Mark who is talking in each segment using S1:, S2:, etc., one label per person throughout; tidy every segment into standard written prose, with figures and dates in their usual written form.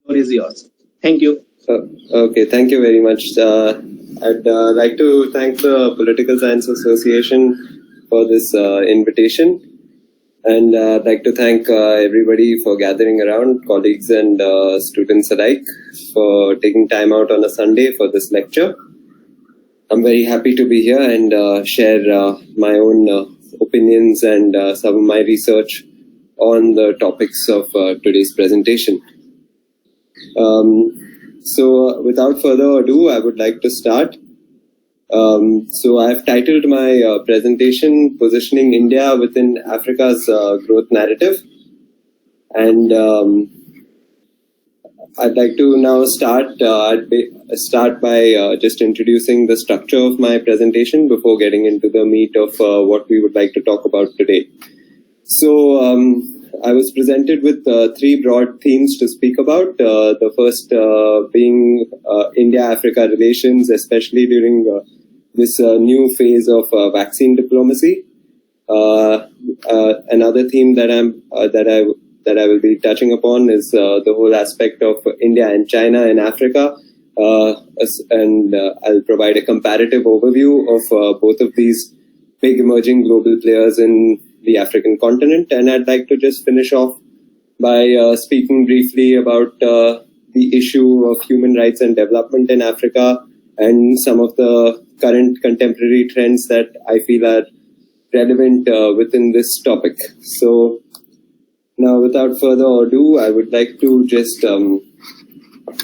S1: floor is yours. Thank you.
S2: Okay, thank you very much. I'd like to thank the Political Science Association for this invitation. And I'd like to thank everybody for gathering around, colleagues and students alike, for taking time out on a Sunday for this lecture. I'm very happy to be here and share my own opinions and some of my research on the topics of today's presentation. So without further ado, I would like to start. So I've titled my presentation Positioning India Within Africa's Growth Narrative. And I'd like to now start by just introducing the structure of my presentation before getting into the meat of what we would like to talk about today. So I was presented with three broad themes to speak about. The first being India-Africa relations, especially during this new phase of vaccine diplomacy. Another theme that I will be touching upon is the whole aspect of India and China in Africa, and I'll provide a comparative overview of both of these big emerging global players in the African continent. And I'd like to just finish off by speaking briefly about the issue of human rights and development in Africa and some of the current contemporary trends that I feel are relevant within this topic. So now, without further ado, I would like to just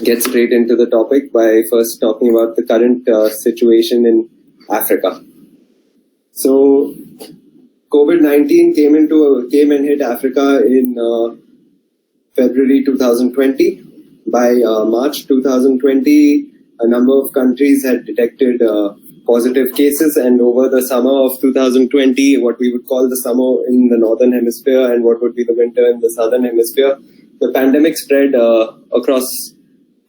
S2: get straight into the topic by first talking about the current situation in Africa. So COVID-19 came and hit Africa in February 2020. By March 2020, a number of countries had detected positive cases, and over the summer of 2020, what we would call the summer in the northern hemisphere and what would be the winter in the southern hemisphere, the pandemic spread across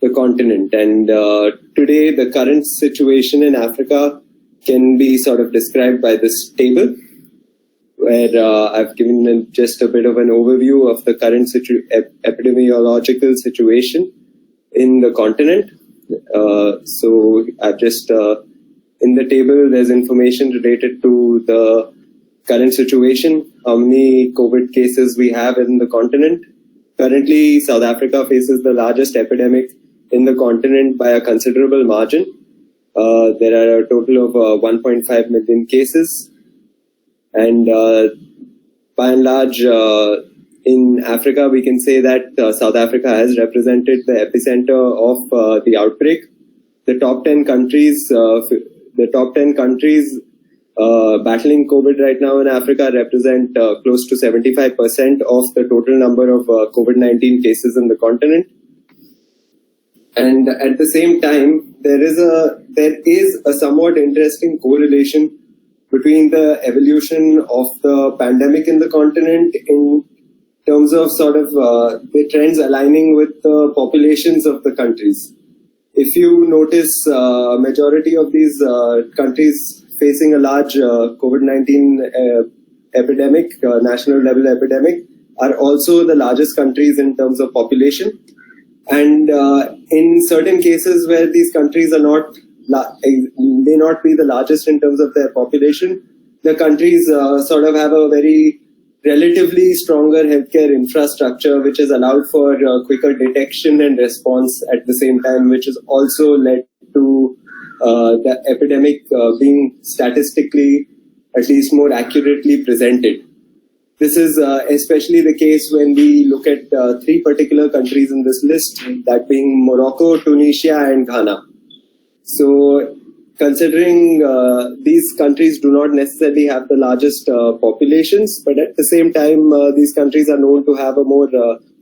S2: the continent. And today, the current situation in Africa can be sort of described by this table, where I've given just a bit of an overview of the current epidemiological situation in the continent. So I've just, in the table, there's information related to the current situation, how many COVID cases we have in the continent. Currently, South Africa faces the largest epidemic in the continent by a considerable margin. There are a total of 1.5 million cases. And by and large, in Africa, we can say that South Africa has represented the epicenter of the outbreak. The top 10 countries, battling COVID right now in Africa represent close to 75% of the total number of COVID-19 cases in the continent. And at the same time, there is a somewhat interesting correlation between the evolution of the pandemic in the continent in terms of sort of the trends aligning with the populations of the countries. If you notice, majority of these countries facing a large COVID-19 epidemic, national level epidemic, are also the largest countries in terms of population. And in certain cases where these countries are may not be the largest in terms of their population, the countries sort of have a very relatively stronger healthcare infrastructure, which has allowed for quicker detection and response at the same time, which has also led to the epidemic being statistically at least more accurately presented. This is especially the case when we look at three particular countries in this list, that being Morocco, Tunisia, and Ghana. So considering these countries do not necessarily have the largest populations, but at the same time, these countries are known to have a more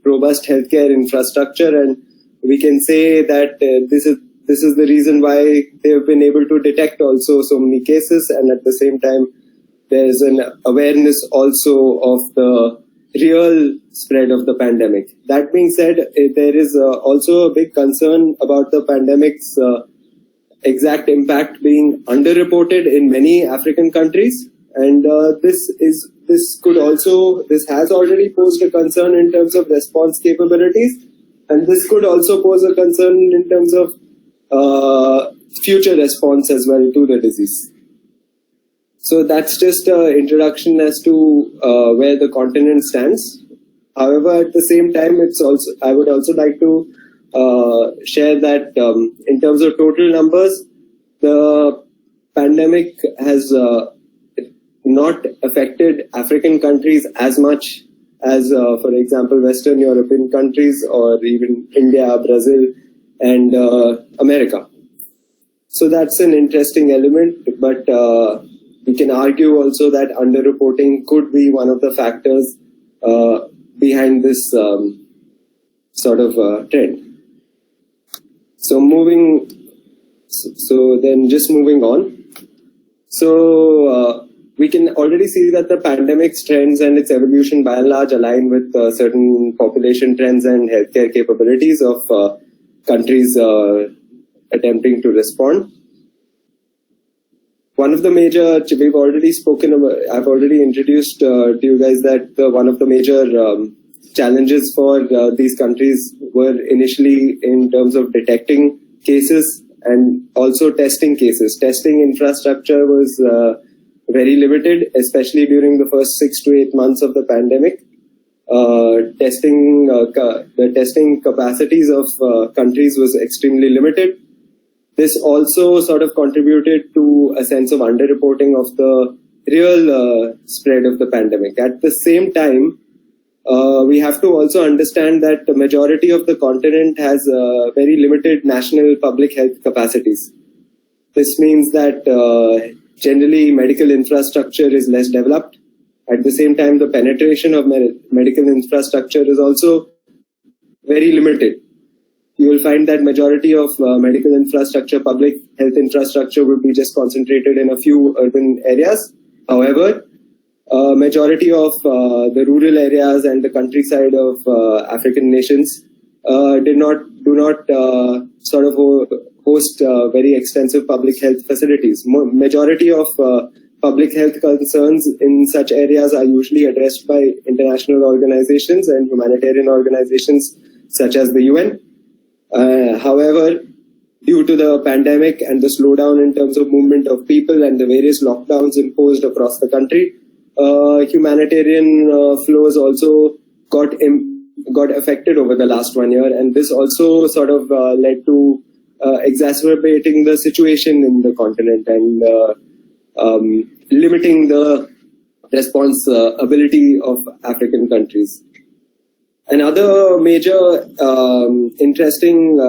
S2: robust healthcare infrastructure, and we can say that this is the reason why they have been able to detect also so many cases, and at the same time, there's an awareness also of the real spread of the pandemic. That being said, there is also a big concern about the pandemic's exact impact being underreported in many African countries, and this has already posed a concern in terms of response capabilities, And this could also pose a concern in terms of future response as well to the disease. So that's just an introduction as to where the continent stands. However, at the same time, I would also like to share that in terms of total numbers, the pandemic has not affected African countries as much as, for example, Western European countries or even India, Brazil, and America. So that's an interesting element, but we can argue also that underreporting could be one of the factors behind this sort of trend. So moving on. So we can already see that the pandemic's trends and its evolution by and large align with certain population trends and healthcare capabilities of countries attempting to respond. One of the major, we've already spoken about, I've already introduced to you guys that one of the major challenges for these countries were initially in terms of detecting cases and also testing cases. Testing infrastructure was very limited, especially during the first 6 to 8 months of the pandemic. The testing capacities of countries was extremely limited. This also sort of contributed to a sense of underreporting of the real spread of the pandemic. At the same time, we have to also understand that the majority of the continent has very limited national public health capacities. This means that generally medical infrastructure is less developed. At the same time, the penetration of medical infrastructure is also very limited. You will find that majority of medical infrastructure, public health infrastructure would be just concentrated in a few urban areas. However, majority of the rural areas and the countryside of African nations do not sort of host very extensive public health facilities. Majority of public health concerns in such areas are usually addressed by international organizations and humanitarian organizations such as the UN. However, due to the pandemic and the slowdown in terms of movement of people and the various lockdowns imposed across the country, humanitarian flows also got affected over the last 1 year, and this also sort of led to exacerbating the situation in the continent and limiting the response ability of African countries. Another major interesting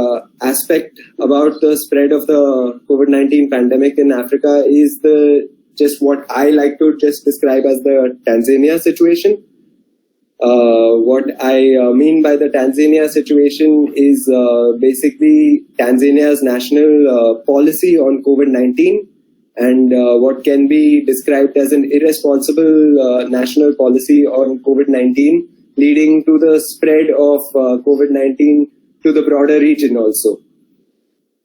S2: aspect about the spread of the COVID-19 pandemic in Africa is just what I like to just describe as the Tanzania situation. What I mean by the Tanzania situation is basically Tanzania's national policy on COVID-19 and what can be described as an irresponsible national policy on COVID-19, leading to the spread of COVID-19 to the broader region also.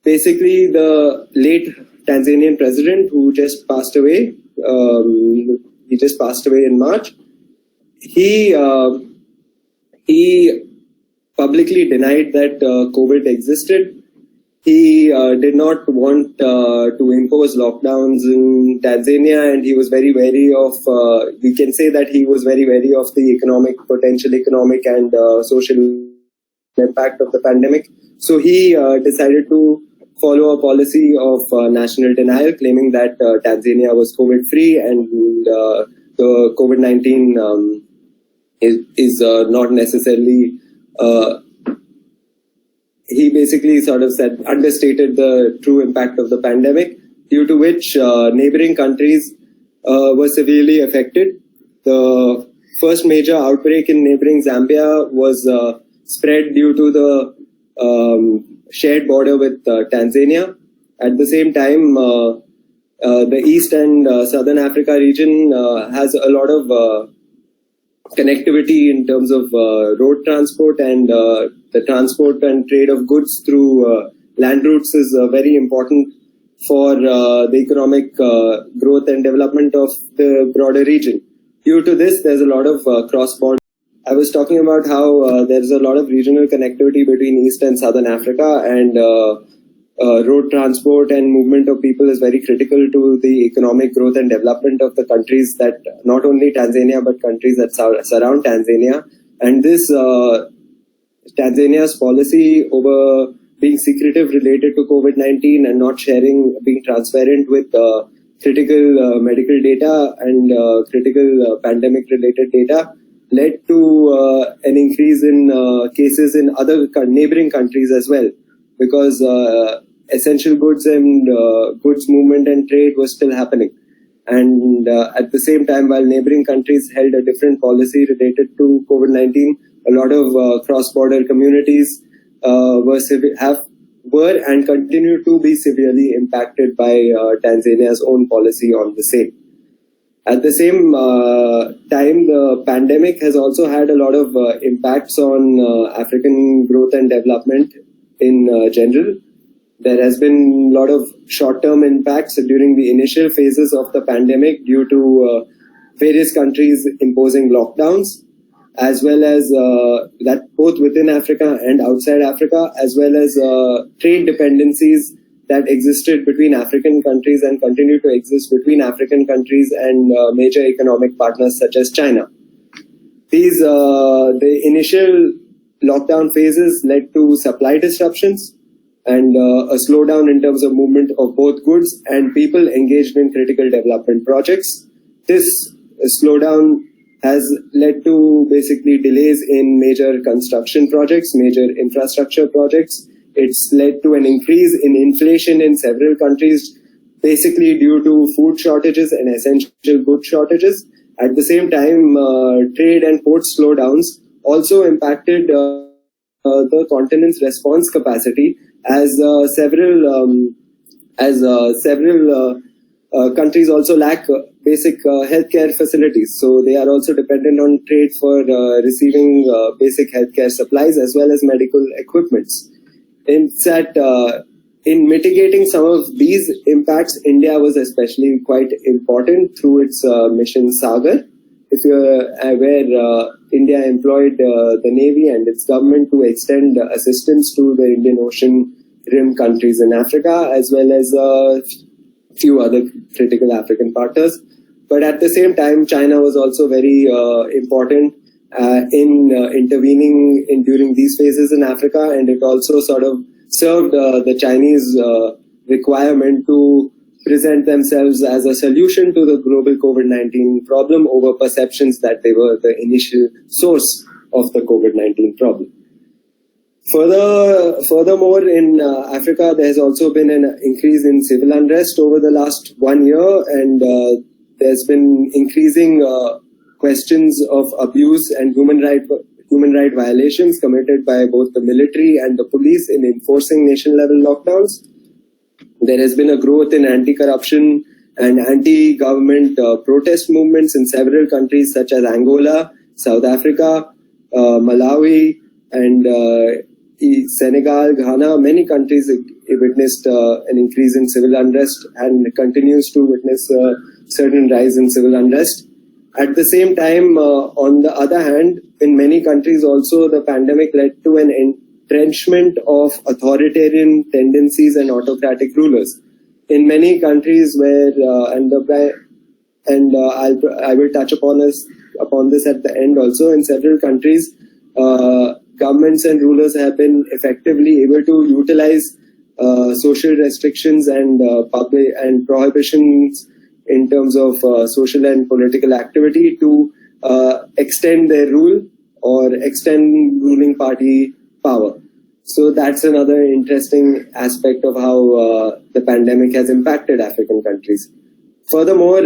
S2: Basically, the late Tanzanian president who just passed away, he just passed away in March, he publicly denied that COVID existed. He did not want to impose lockdowns in Tanzania, and he was very wary of, we can say that he was very wary of the potential economic and social impact of the pandemic. So he decided to follow a policy of national denial, claiming that Tanzania was COVID-free and the COVID-19 is not necessarily... he basically sort of understated the true impact of the pandemic, due to which neighboring countries were severely affected. The first major outbreak in neighboring Zambia was spread due to the shared border with Tanzania. At the same time, the East and Southern Africa region has a lot of connectivity in terms of road transport, and the transport and trade of goods through land routes is very important for the economic growth and development of the broader region. Due to this, there's a lot of cross-border. I was talking about how there's a lot of regional connectivity between East and Southern Africa, and road transport and movement of people is very critical to the economic growth and development of the countries that, not only Tanzania, but countries that surround Tanzania. And this Tanzania's policy over being secretive related to COVID-19 and not sharing, being transparent with critical medical data and critical pandemic-related data led to an increase in cases in other neighboring countries as well, because essential goods and goods movement and trade was still happening. And at the same time, while neighboring countries held a different policy related to COVID-19, a lot of cross-border communities were and continue to be severely impacted by Tanzania's own policy on the same. At the same time, the pandemic has also had a lot of impacts on African growth and development in general. There has been a lot of short-term impacts during the initial phases of the pandemic due to various countries imposing lockdowns, as well as that both within Africa and outside Africa, as well as trade dependencies that existed between African countries and continue to exist between African countries and major economic partners such as China. These the initial lockdown phases led to supply disruptions and a slowdown in terms of movement of both goods and people engaged in critical development projects. This slowdown has led to basically delays in major construction projects, major infrastructure projects. It's led to an increase in inflation in several countries, basically due to food shortages and essential good shortages. At the same time, trade and port slowdowns also impacted the continent's response capacity, as several countries also lack basic healthcare facilities. So they are also dependent on trade for receiving basic healthcare supplies as well as medical equipments. In mitigating some of these impacts, India was especially quite important through its mission Sagar. If you're aware, India employed the Navy and its government to extend assistance to the Indian Ocean rim countries in Africa, as well as a few other critical African partners. But at the same time, China was also very important in intervening during these phases in Africa, and it also sort of served the Chinese requirement to present themselves as a solution to the global COVID-19 problem over perceptions that they were the initial source of the COVID-19 problem. Furthermore, in Africa, there has also been an increase in civil unrest over the last 1 year, and there's been increasing questions of abuse and human right violations committed by both the military and the police in enforcing nation-level lockdowns. There has been a growth in anti-corruption and anti-government protest movements in several countries such as Angola, South Africa, Malawi, and Senegal, Ghana. Many countries witnessed an increase in civil unrest and continues to witness a certain rise in civil unrest. At the same time, on the other hand, in many countries also the pandemic led to an entrenchment of authoritarian tendencies and autocratic rulers. In many countries where, I will touch upon this at the end also, in several countries, governments and rulers have been effectively able to utilize social restrictions and public and prohibitions in terms of social and political activity to extend their rule or extend ruling party power. So that's another interesting aspect of how the pandemic has impacted African countries. Furthermore,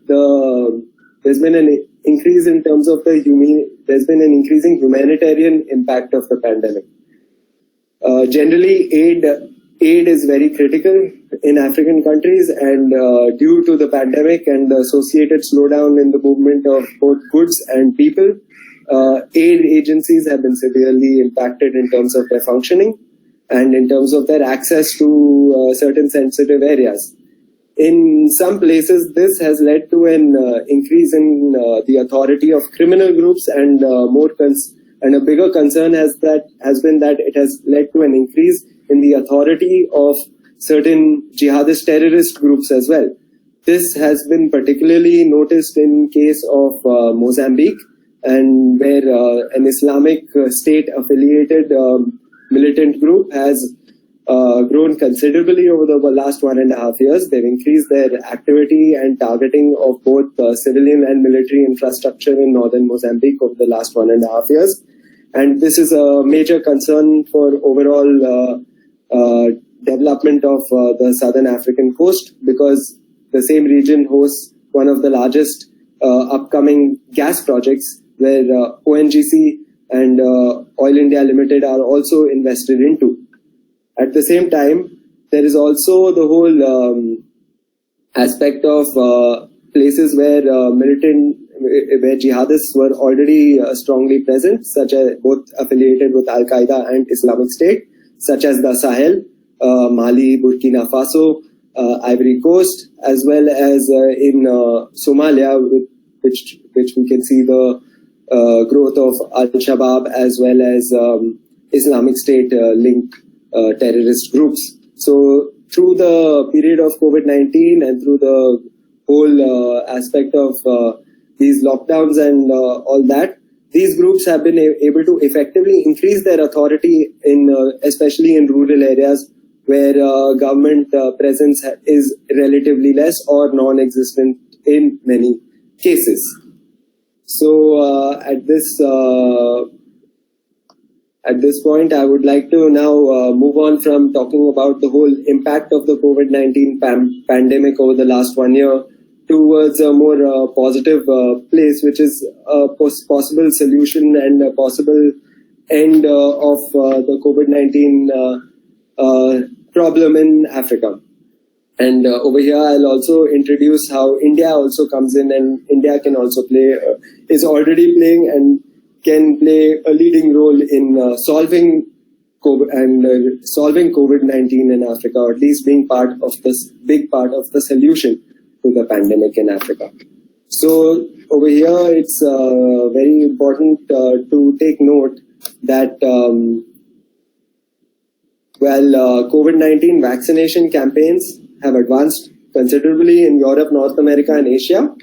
S2: there's been an increase in terms of there's been an increasing humanitarian impact of the pandemic. Generally, aid is very critical in African countries, and due to the pandemic and the associated slowdown in the movement of both goods and people, aid agencies have been severely impacted in terms of their functioning and in terms of their access to certain sensitive areas. In some places, this has led to an increase in the authority of criminal groups, and and a bigger concern has been that it has led to an increase in the authority of certain jihadist terrorist groups as well. This has been particularly noticed in case of Mozambique, and where an Islamic State affiliated militant group has grown considerably over the last 1.5 years. They've increased their activity and targeting of both civilian and military infrastructure in northern Mozambique over the last 1.5 years. And this is a major concern for overall development of the southern African coast, because the same region hosts one of the largest upcoming gas projects where ONGC and Oil India Limited are also invested into. At the same time, there is also the whole aspect of places where where jihadists were already strongly present, such as both affiliated with Al Qaeda and Islamic State, such as the Sahel, Mali, Burkina Faso, Ivory Coast, as well as in Somalia, which we can see the growth of Al-Shabaab as well as Islamic State linked terrorist groups. So through the period of COVID-19 and through the whole aspect of these lockdowns and all that, these groups have been able to effectively increase their authority especially in rural areas where government presence is relatively less or non-existent in many cases. So at this point, I would like to now move on from talking about the whole impact of the COVID-19 pandemic over the last 1 year towards a more positive place, which is a possible solution and a possible end of the COVID-19 problem in Africa. And over here, I'll also introduce how India also comes in, and India can also is already playing and can play a leading role in solving COVID-19 in Africa, or at least being part of this big part of the solution to the pandemic in Africa. So over here, it's very important to take note that COVID-19 vaccination campaigns have advanced considerably in Europe, North America, and Asia,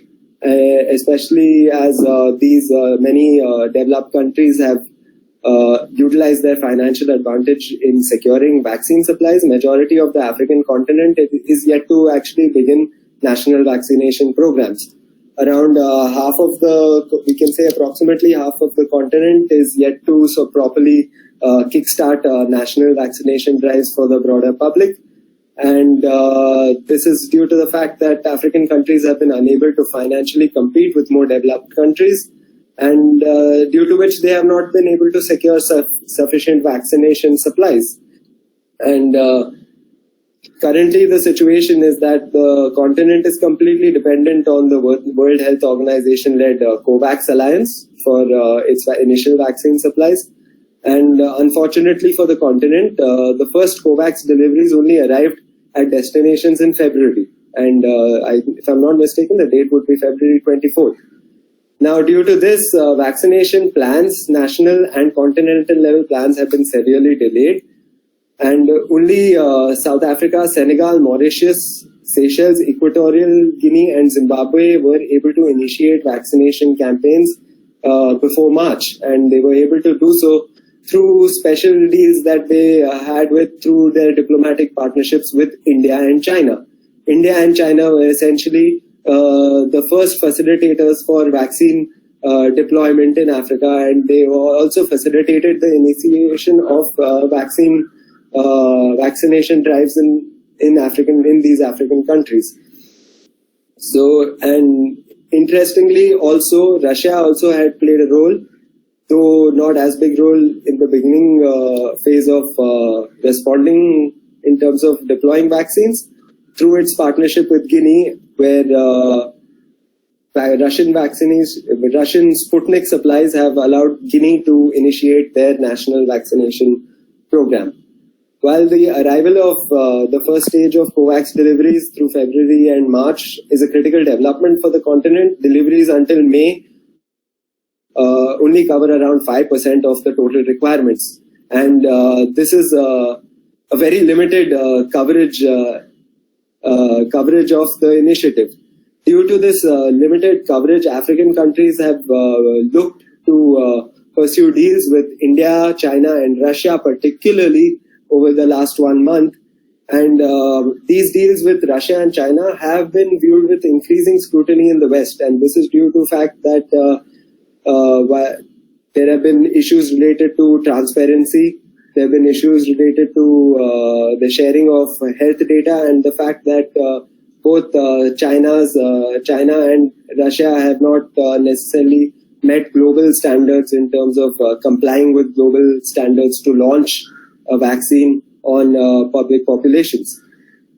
S2: especially as these many developed countries have utilized their financial advantage in securing vaccine supplies. Majority of the African continent is yet to actually begin national vaccination programs. Around we can say approximately half of the continent is yet to properly kickstart national vaccination drives for the broader public. And this is due to the fact that African countries have been unable to financially compete with more developed countries, and due to which they have not been able to secure sufficient vaccination supplies. And currently the situation is that the continent is completely dependent on the World Health Organization-led COVAX alliance for its initial vaccine supplies. And unfortunately for the continent, the first COVAX deliveries only arrived at destinations in February. And if I'm not mistaken, the date would be February 24th. Now, due to this, vaccination plans, national and continental level plans have been severely delayed. And only South Africa, Senegal, Mauritius, Seychelles, Equatorial Guinea and Zimbabwe were able to initiate vaccination campaigns before March. And they were able to do so through special deals that they had through their diplomatic partnerships with India and China. India and China were essentially the first facilitators for vaccine deployment in Africa, and they also facilitated the initiation of vaccination drives in these African countries. So, and interestingly, also Russia also had played a role, though not as big role in the beginning phase of responding in terms of deploying vaccines, through its partnership with Guinea, where Russian Sputnik supplies have allowed Guinea to initiate their national vaccination program. While the arrival of the first stage of COVAX deliveries through February and March is a critical development for the continent, deliveries until May only cover around 5% of the total requirements. And this is a very limited coverage of the initiative. Due to this limited coverage, African countries have looked to pursue deals with India, China, and Russia, particularly over the last 1 month. And these deals with Russia and China have been viewed with increasing scrutiny in the West. And this is due to the fact that there have been issues related to transparency. There have been issues related to the sharing of health data, and the fact that both China and Russia have not necessarily met global standards in terms of complying with global standards to launch a vaccine on public populations.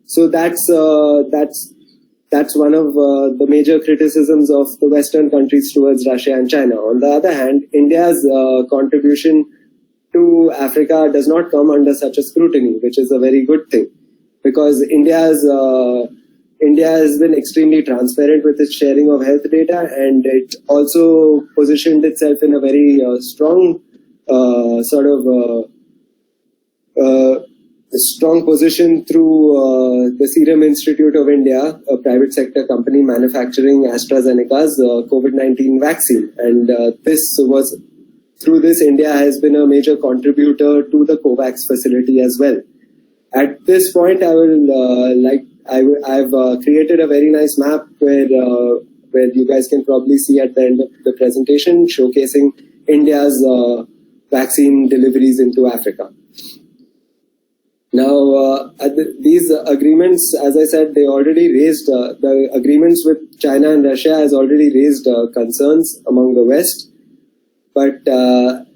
S2: So that's one of the major criticisms of the Western countries towards Russia and China. On the other hand, India's contribution to Africa does not come under such a scrutiny, which is a very good thing, because India has been extremely transparent with its sharing of health data, and it also positioned itself in a very strong strong position through the Serum Institute of India, a private sector company manufacturing AstraZeneca's COVID-19 vaccine. And through this, India has been a major contributor to the COVAX facility as well. At this point, I've created a very nice map where you guys can probably see at the end of the presentation, showcasing India's vaccine deliveries into Africa. Now, these agreements, as I said, they already raised, the agreements with China and Russia has already raised concerns among the West. But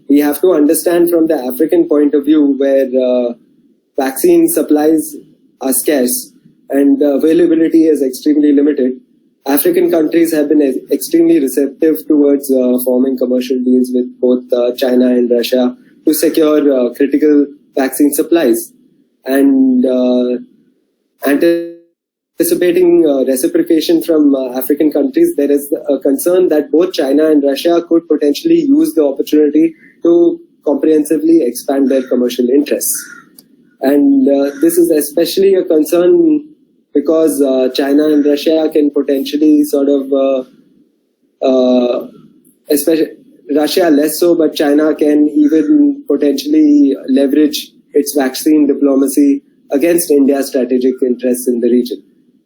S2: we have to understand from the African point of view, where vaccine supplies are scarce and availability is extremely limited. African countries have been extremely receptive towards forming commercial deals with both China and Russia to secure critical vaccine supplies. And anticipating reciprocation from African countries, there is a concern that both China and Russia could potentially use the opportunity to comprehensively expand their commercial interests. And this is especially a concern because China and Russia can potentially especially Russia less so, but China can even potentially leverage its vaccine diplomacy against India's strategic interests in the region.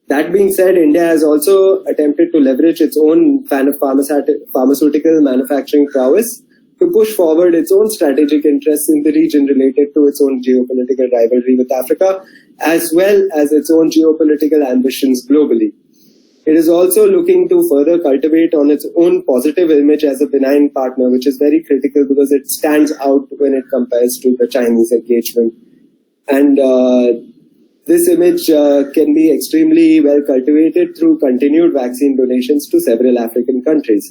S2: That being said, India has also attempted to leverage its own pharmaceutical manufacturing prowess to push forward its own strategic interests in the region related to its own geopolitical rivalry with Africa, as well as its own geopolitical ambitions globally. It is also looking to further cultivate on its own positive image as a benign partner, which is very critical because it stands out when it compares to the Chinese engagement. And this image can be extremely well cultivated through continued vaccine donations to several African countries.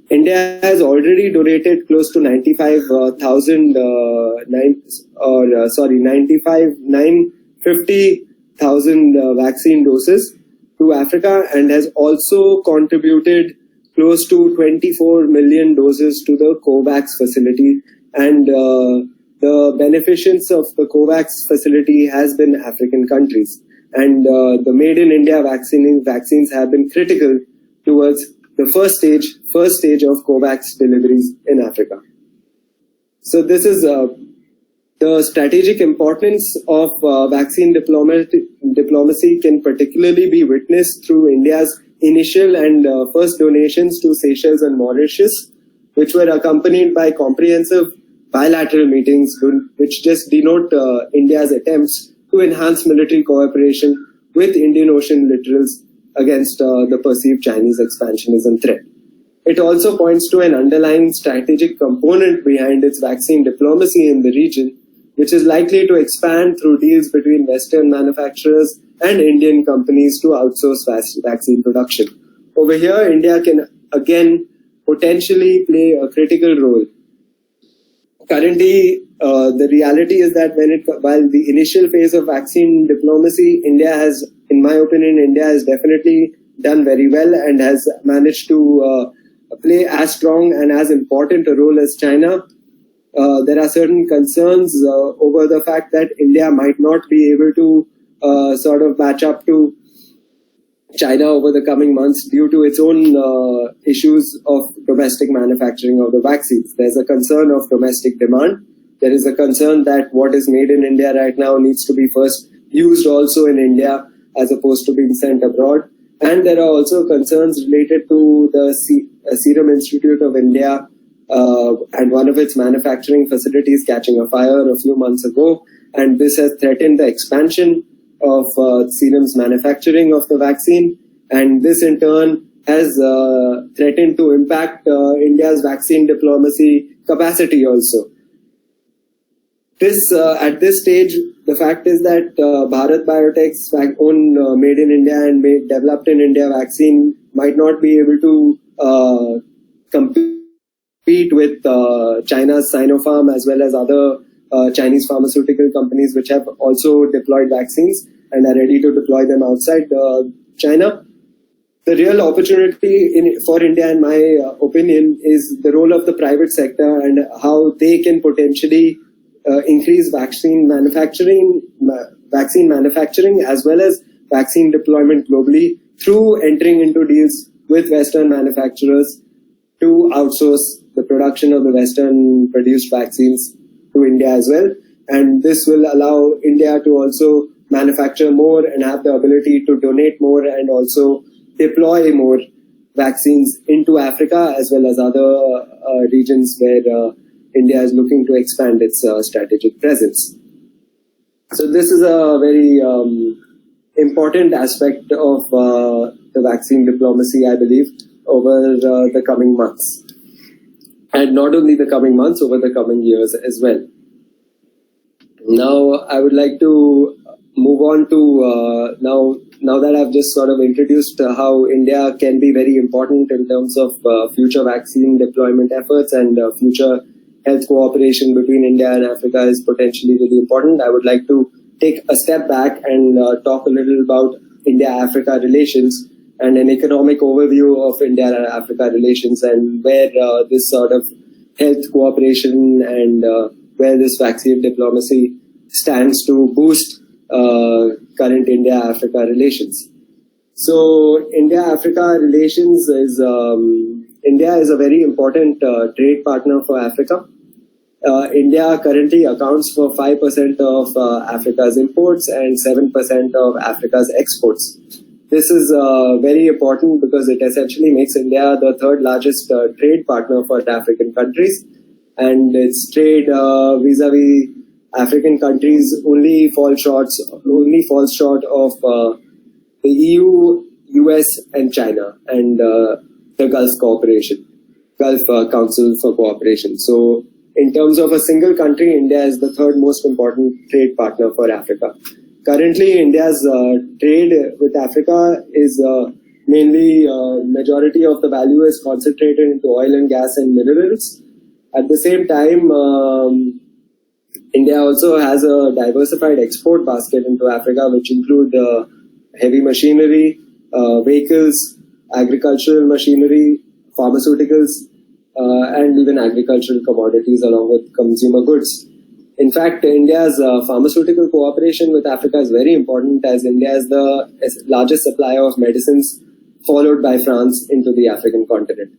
S2: India has already donated close to 950,000 vaccine doses to Africa, and has also contributed close to 24 million doses to the COVAX facility. And the beneficiaries of the COVAX facility has been African countries. And the Made in India vaccines have been critical towards the first stage of COVAX deliveries in Africa. So this is the strategic importance of vaccine diplomacy can particularly be witnessed through India's initial and first donations to Seychelles and Mauritius, which were accompanied by comprehensive bilateral meetings, which just denote India's attempts to enhance military cooperation with Indian Ocean littorals against the perceived Chinese expansionism threat. It also points to an underlying strategic component behind its vaccine diplomacy in the region, which is likely to expand through deals between Western manufacturers and Indian companies to outsource vaccine production. Over here, India can again potentially play a critical role. currently, the reality is that while the initial phase of vaccine diplomacy, in my opinion, India has definitely done very well and has managed to play as strong and as important a role as China. There are certain concerns over the fact that India might not be able to sort of match up to China over the coming months due to its own issues of domestic manufacturing of the vaccines. There's a concern of domestic demand. There is a concern that what is made in India right now needs to be first used also in India as opposed to being sent abroad. And there are also concerns related to the Serum Institute of India and one of its manufacturing facilities catching a fire a few months ago. And this has threatened the expansion of Serum's manufacturing of the vaccine, and this in turn has threatened to impact India's vaccine diplomacy capacity also. At this stage, the fact is that Bharat Biotech's own made in India and developed in India vaccine might not be able to compete with China's Sinopharm as well as other Chinese pharmaceutical companies which have also deployed vaccines and are ready to deploy them outside China. The real opportunity for India, in my opinion, is the role of the private sector and how they can potentially increase vaccine manufacturing as well as vaccine deployment globally through entering into deals with Western manufacturers to outsource the production of the Western produced vaccines to India as well. And this will allow India to also manufacture more and have the ability to donate more and also deploy more vaccines into Africa as well as other regions where India is looking to expand its strategic presence. So this is a very important aspect of the vaccine diplomacy, I believe, over the coming months. And not only the coming months, over the coming years as well. Now, I would like to move on to now that I've just sort of introduced how India can be very important in terms of future vaccine deployment efforts and future health cooperation between India and Africa is potentially really important. I would like to take a step back and talk a little about India-Africa relations and an economic overview of India-Africa relations and where this sort of health cooperation and where this vaccine diplomacy stands to boost current India-Africa relations. So India-Africa relations is, India is a very important trade partner for Africa. India currently accounts for 5% of Africa's imports and 7% of Africa's exports. This is very important because it essentially makes India the third largest trade partner for African countries, and its trade vis-a-vis African countries only falls short of the EU, US, and China, and the Gulf Council for Cooperation. So, in terms of a single country, India is the third most important trade partner for Africa. Currently, India's trade with Africa is mainly majority of the value is concentrated into oil and gas and minerals. At the same time, India also has a diversified export basket into Africa, which include heavy machinery, vehicles, agricultural machinery, pharmaceuticals, and even agricultural commodities along with consumer goods. In fact, India's pharmaceutical cooperation with Africa is very important as India is the largest supplier of medicines, followed by France into the African continent.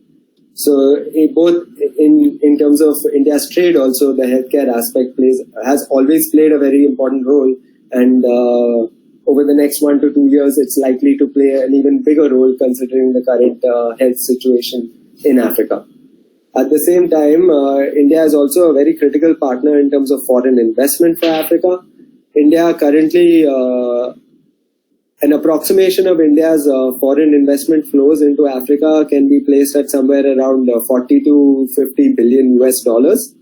S2: So, in terms of India's trade, also the healthcare aspect has always played a very important role, and over the next 1 to 2 years, it's likely to play an even bigger role considering the current health situation in Africa. At the same time, India is also a very critical partner in terms of foreign investment for Africa. India currently, an approximation of India's foreign investment flows into Africa can be placed at somewhere around 40 to 50 billion US dollars.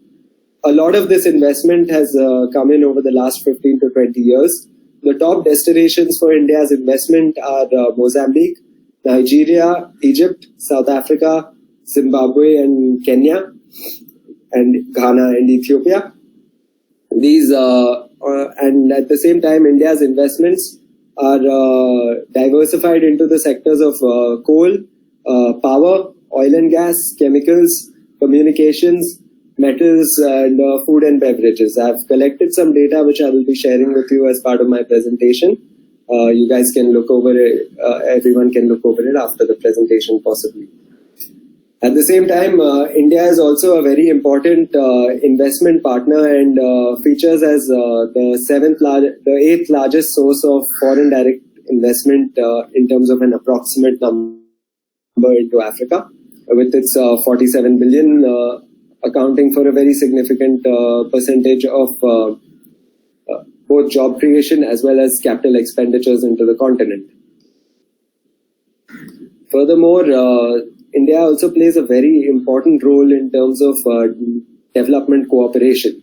S2: A lot of this investment has come in over the last 15 to 20 years. The top destinations for India's investment are Mozambique, Nigeria, Egypt, South Africa, Zimbabwe, and Kenya. and Ghana and Ethiopia. These and at the same time, India's investments are diversified into the sectors of coal, power, oil and gas, chemicals, communications, metals, and food and beverages. I've collected some data which I will be sharing with you as part of my presentation. You guys can look over it, everyone can look over it after the presentation possibly. At the same time, India is also a very important investment partner and features as the eighth largest source of foreign direct investment in terms of an approximate number into Africa, with its 47 billion accounting for a very significant percentage of both job creation as well as capital expenditures into the continent. Furthermore, India also plays a very important role in terms of development cooperation.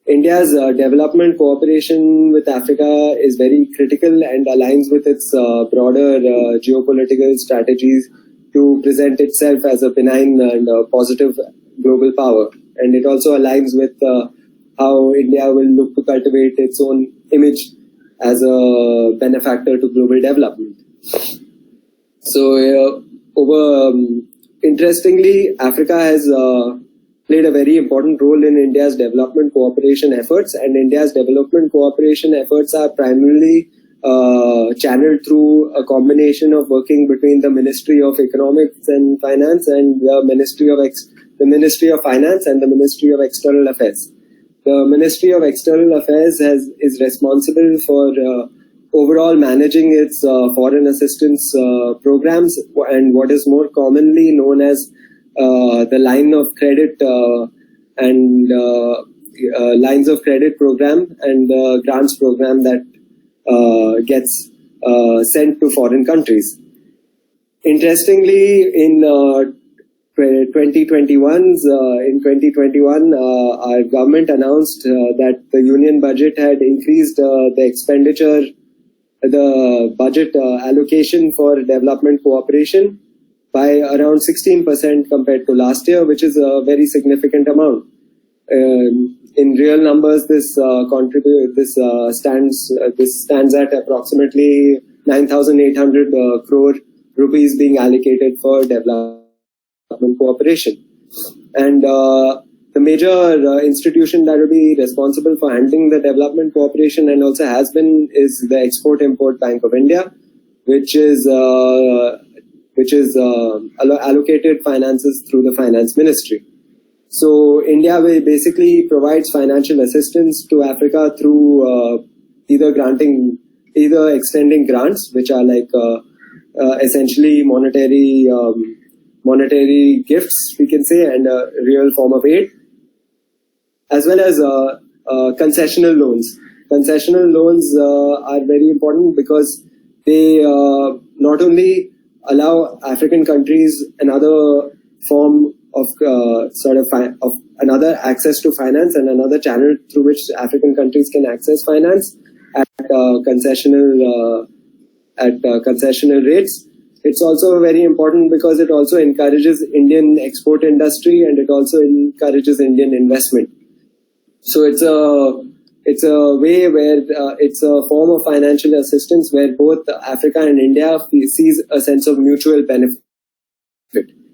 S2: India's development cooperation with Africa is very critical and aligns with its broader geopolitical strategies to present itself as a benign and positive global power. And it also aligns with how India will look to cultivate its own image as a benefactor to global development. So, interestingly, Africa has played a very important role in India's development cooperation efforts, and India's development cooperation efforts are primarily channeled through a combination of working between the Ministry of Economics and Finance and the Ministry of Finance and the Ministry of External Affairs. The Ministry of External Affairs is responsible for overall managing its foreign assistance programs and what is more commonly known as the line of credit and lines of credit program and grants program that gets sent to foreign countries. Interestingly, in 2021, our government announced that the union budget had increased the budget allocation for development cooperation by around 16% compared to last year, which is a very significant amount. In real numbers, this stands at approximately 9,800 crore rupees being allocated for development cooperation. And the major institution that will be responsible for handling the development cooperation and also has been is the Export-Import Bank of India, which is allocated finances through the Finance Ministry. So India basically provides financial assistance to Africa through either extending grants, which are like essentially monetary gifts, we can say, and a real form of aid, as well as concessional loans. Concessional loans are very important because they not only allow African countries another form of another access to finance and another channel through which African countries can access finance at concessional rates. It's also very important because it also encourages Indian export industry and it also encourages Indian investment. So it's a way where it's a form of financial assistance where both Africa and India sees a sense of mutual benefit.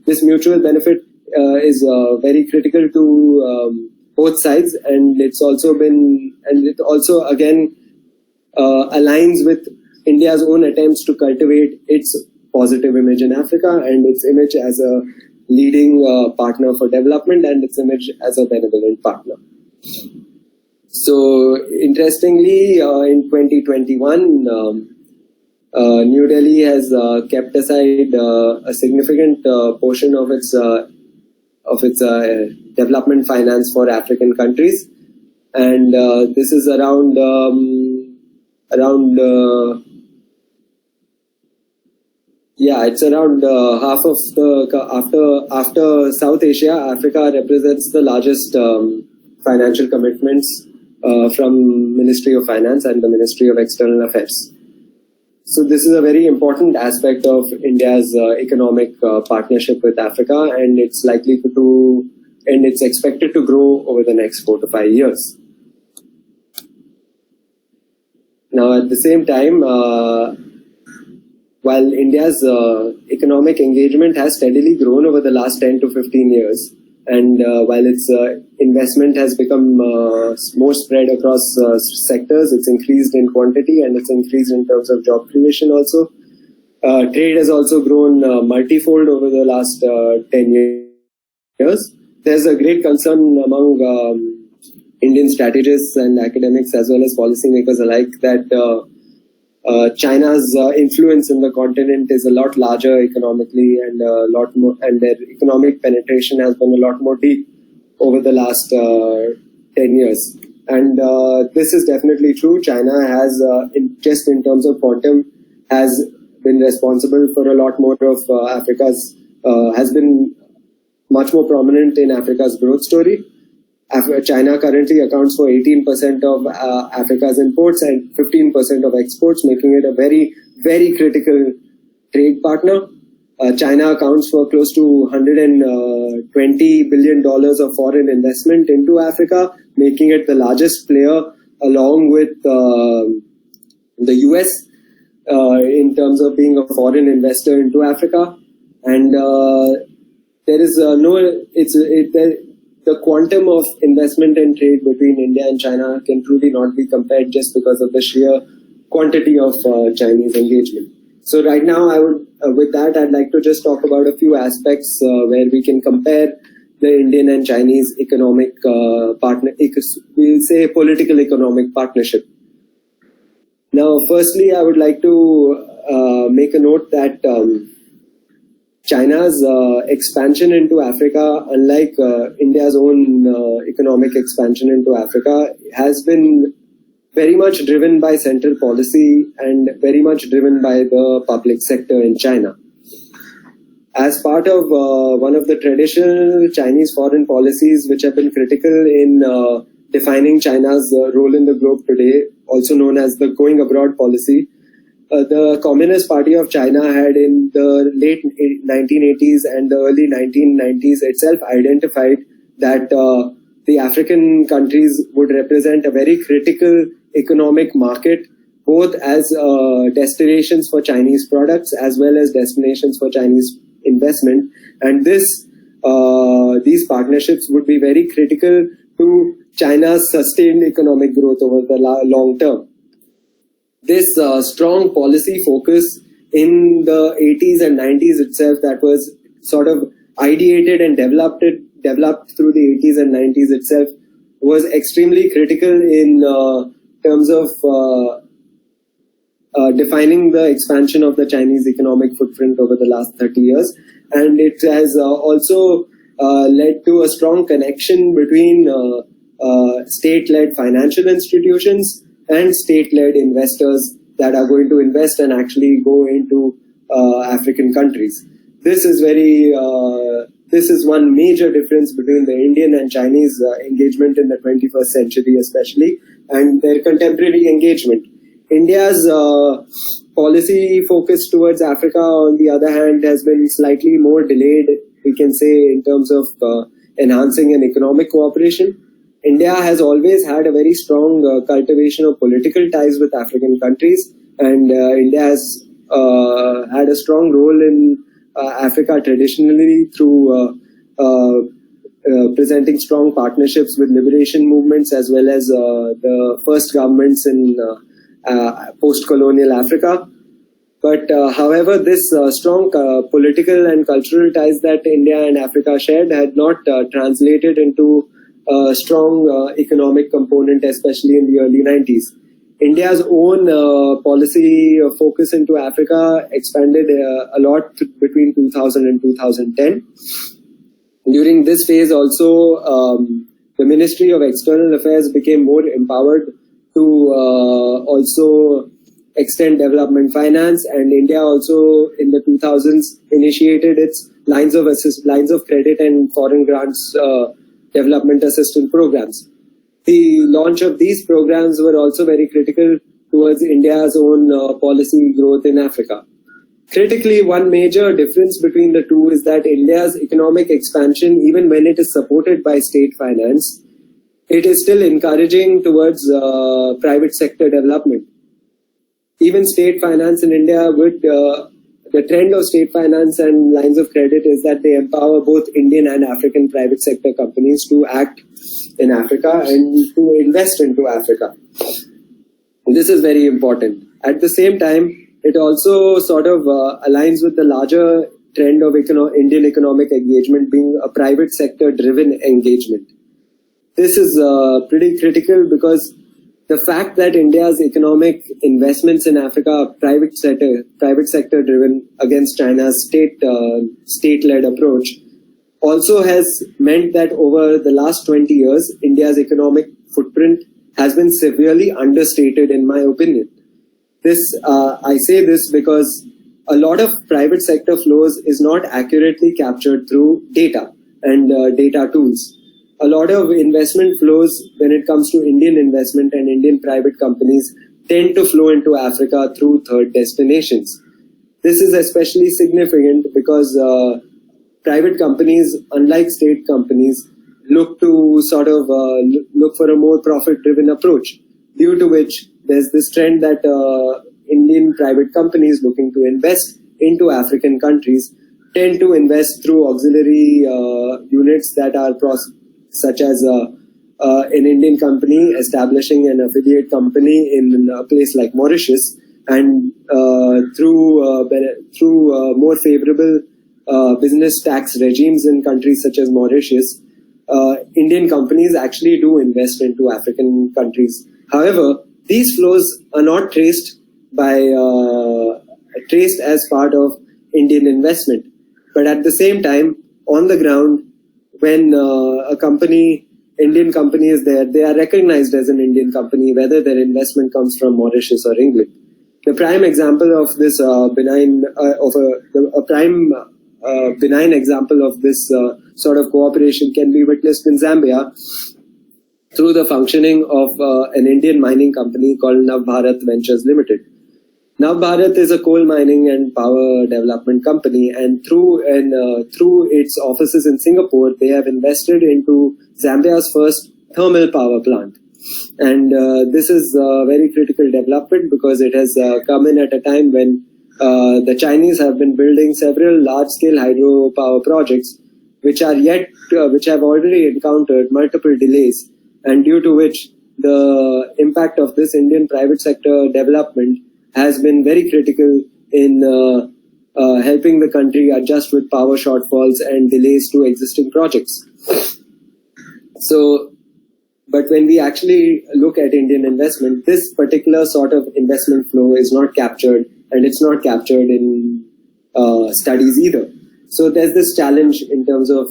S2: This mutual benefit is very critical to both sides, and it also again aligns with India's own attempts to cultivate its positive image in Africa and its image as a leading partner for development and its image as a benevolent partner. So, interestingly, in 2021, New Delhi has kept aside a significant portion of its development finance for African countries, and this is around half of the after South Asia. Africa represents the largest financial commitments from Ministry of Finance and the Ministry of External Affairs. So this is a very important aspect of India's economic partnership with Africa, and it's likely to and it's expected to grow over the next 4 to 5 years. Now, at the same time, while India's economic engagement has steadily grown over the last 10 to 15 years, and while its investment has become more spread across sectors, it's increased in quantity and it's increased in terms of job creation also. Trade has also grown multifold over the last 10 years. There's a great concern among Indian strategists and academics as well as policymakers alike that China's influence in the continent is a lot larger economically and a lot more, and their economic penetration has been a lot more deep over the last 10 years. And this is definitely true. China has, just in terms of quantum, has been responsible for a lot more of Africa's, has been much more prominent in Africa's growth story. China currently accounts for 18% of Africa's imports and 15% of exports, making it a very, very critical trade partner. China accounts for close to $120 billion of foreign investment into Africa, making it the largest player along with the US in terms of being a foreign investor into Africa. And there is the quantum of investment and trade between India and China can truly not be compared just because of the sheer quantity of Chinese engagement. So right now, with that, I'd like to just talk about a few aspects where we can compare the Indian and Chinese economic we'll say political economic partnership. Now, firstly, I would like to make a note that China's expansion into Africa, unlike India's own economic expansion into Africa, has been very much driven by central policy and very much driven by the public sector in China. As part of one of the traditional Chinese foreign policies which have been critical in defining China's role in the globe today, also known as the going abroad policy, the Communist Party of China had in the late 1980s and the early 1990s itself identified that the African countries would represent a very critical economic market, both as destinations for Chinese products as well as destinations for Chinese investment. And these partnerships would be very critical to China's sustained economic growth over the long term. This strong policy focus in the 80s and 90s itself that was sort of ideated and developed through the 80s and 90s itself was extremely critical in terms of defining the expansion of the Chinese economic footprint over the last 30 years. And it has also led to a strong connection between state-led financial institutions and state-led investors that are going to invest and actually go into African countries. This is one major difference between the Indian and Chinese engagement in the 21st century especially, and their contemporary engagement. India's policy focus towards Africa, on the other hand, has been slightly more delayed, we can say, in terms of enhancing an economic cooperation. India has always had a very strong cultivation of political ties with African countries, and India has had a strong role in Africa traditionally through presenting strong partnerships with liberation movements as well as the first governments in post-colonial Africa. But however, this strong political and cultural ties that India and Africa shared had not translated into a strong economic component, especially in the early 90s. India's own policy focus into Africa expanded a lot between 2000 and 2010. During this phase also, the Ministry of External Affairs became more empowered to also extend development finance, and India also in the 2000s initiated its lines of credit and foreign grants development assistance programs. The launch of these programs were also very critical towards India's own policy growth in Africa. Critically, one major difference between the two is that India's economic expansion, even when it is supported by state finance, it is still encouraging towards private sector development. Even state finance in India would, the trend of state finance and lines of credit is that they empower both Indian and African private sector companies to act in Africa and to invest into Africa. This is very important. At the same time, it also sort of aligns with the larger trend of Indian economic engagement being a private sector driven engagement. This is pretty critical because the fact that India's economic investments in Africa are private sector driven against China's state-led approach also has meant that over the last 20 years, India's economic footprint has been severely understated, in my opinion. I say this because a lot of private sector flows is not accurately captured through data and data tools. A lot of investment flows when it comes to Indian investment and Indian private companies tend to flow into Africa through third destinations. This is especially significant because private companies, unlike state companies, look to sort of look for a more profit-driven approach, due to which there's this trend that Indian private companies looking to invest into African countries tend to invest through auxiliary units that are such as an Indian company establishing an affiliate company in a place like Mauritius, and through more favorable business tax regimes in countries such as Mauritius, Indian companies actually do invest into African countries. However, these flows are not traced as part of Indian investment. But at the same time, on the ground, when Indian company is there, they are recognized as an Indian company, whether their investment comes from Mauritius or England. The prime example of this benign example of this sort of cooperation can be witnessed in Zambia through the functioning of an Indian mining company called Navbharat Ventures Limited. Navbharat is a coal mining and power development company, and through its offices in Singapore, they have invested into Zambia's first thermal power plant. And this is a very critical development because it has come in at a time when the Chinese have been building several large-scale hydropower projects, which have already encountered multiple delays, and due to which the impact of this Indian private sector development has been very critical in helping the country adjust with power shortfalls and delays to existing projects. But when we actually look at Indian investment, this particular sort of investment flow is not captured, and it's not captured in studies either. So there's this challenge in terms of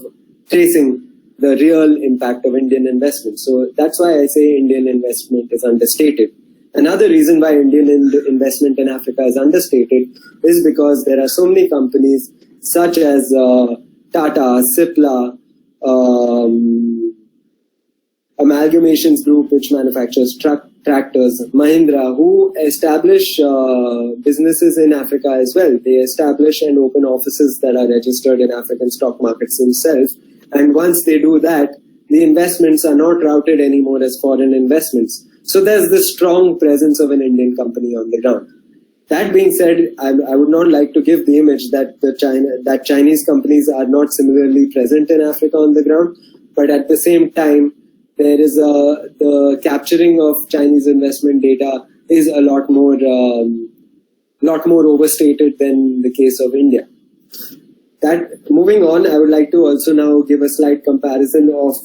S2: tracing the real impact of Indian investment. So that's why I say Indian investment is understated. Another reason why Indian investment in Africa is understated is because there are so many companies such as Tata, Cipla, Amalgamations Group, which manufactures tractors, Mahindra, who establish businesses in Africa as well. They establish and open offices that are registered in African stock markets themselves. And once they do that, the investments are not routed anymore as foreign investments. So there's this strong presence of an Indian company on the ground. That being said, I would not like to give the image that Chinese companies are not similarly present in Africa on the ground. But at the same time, there is the capturing of Chinese investment data is a lot more overstated than the case of India. Moving on, I would like to also now give a slight comparison of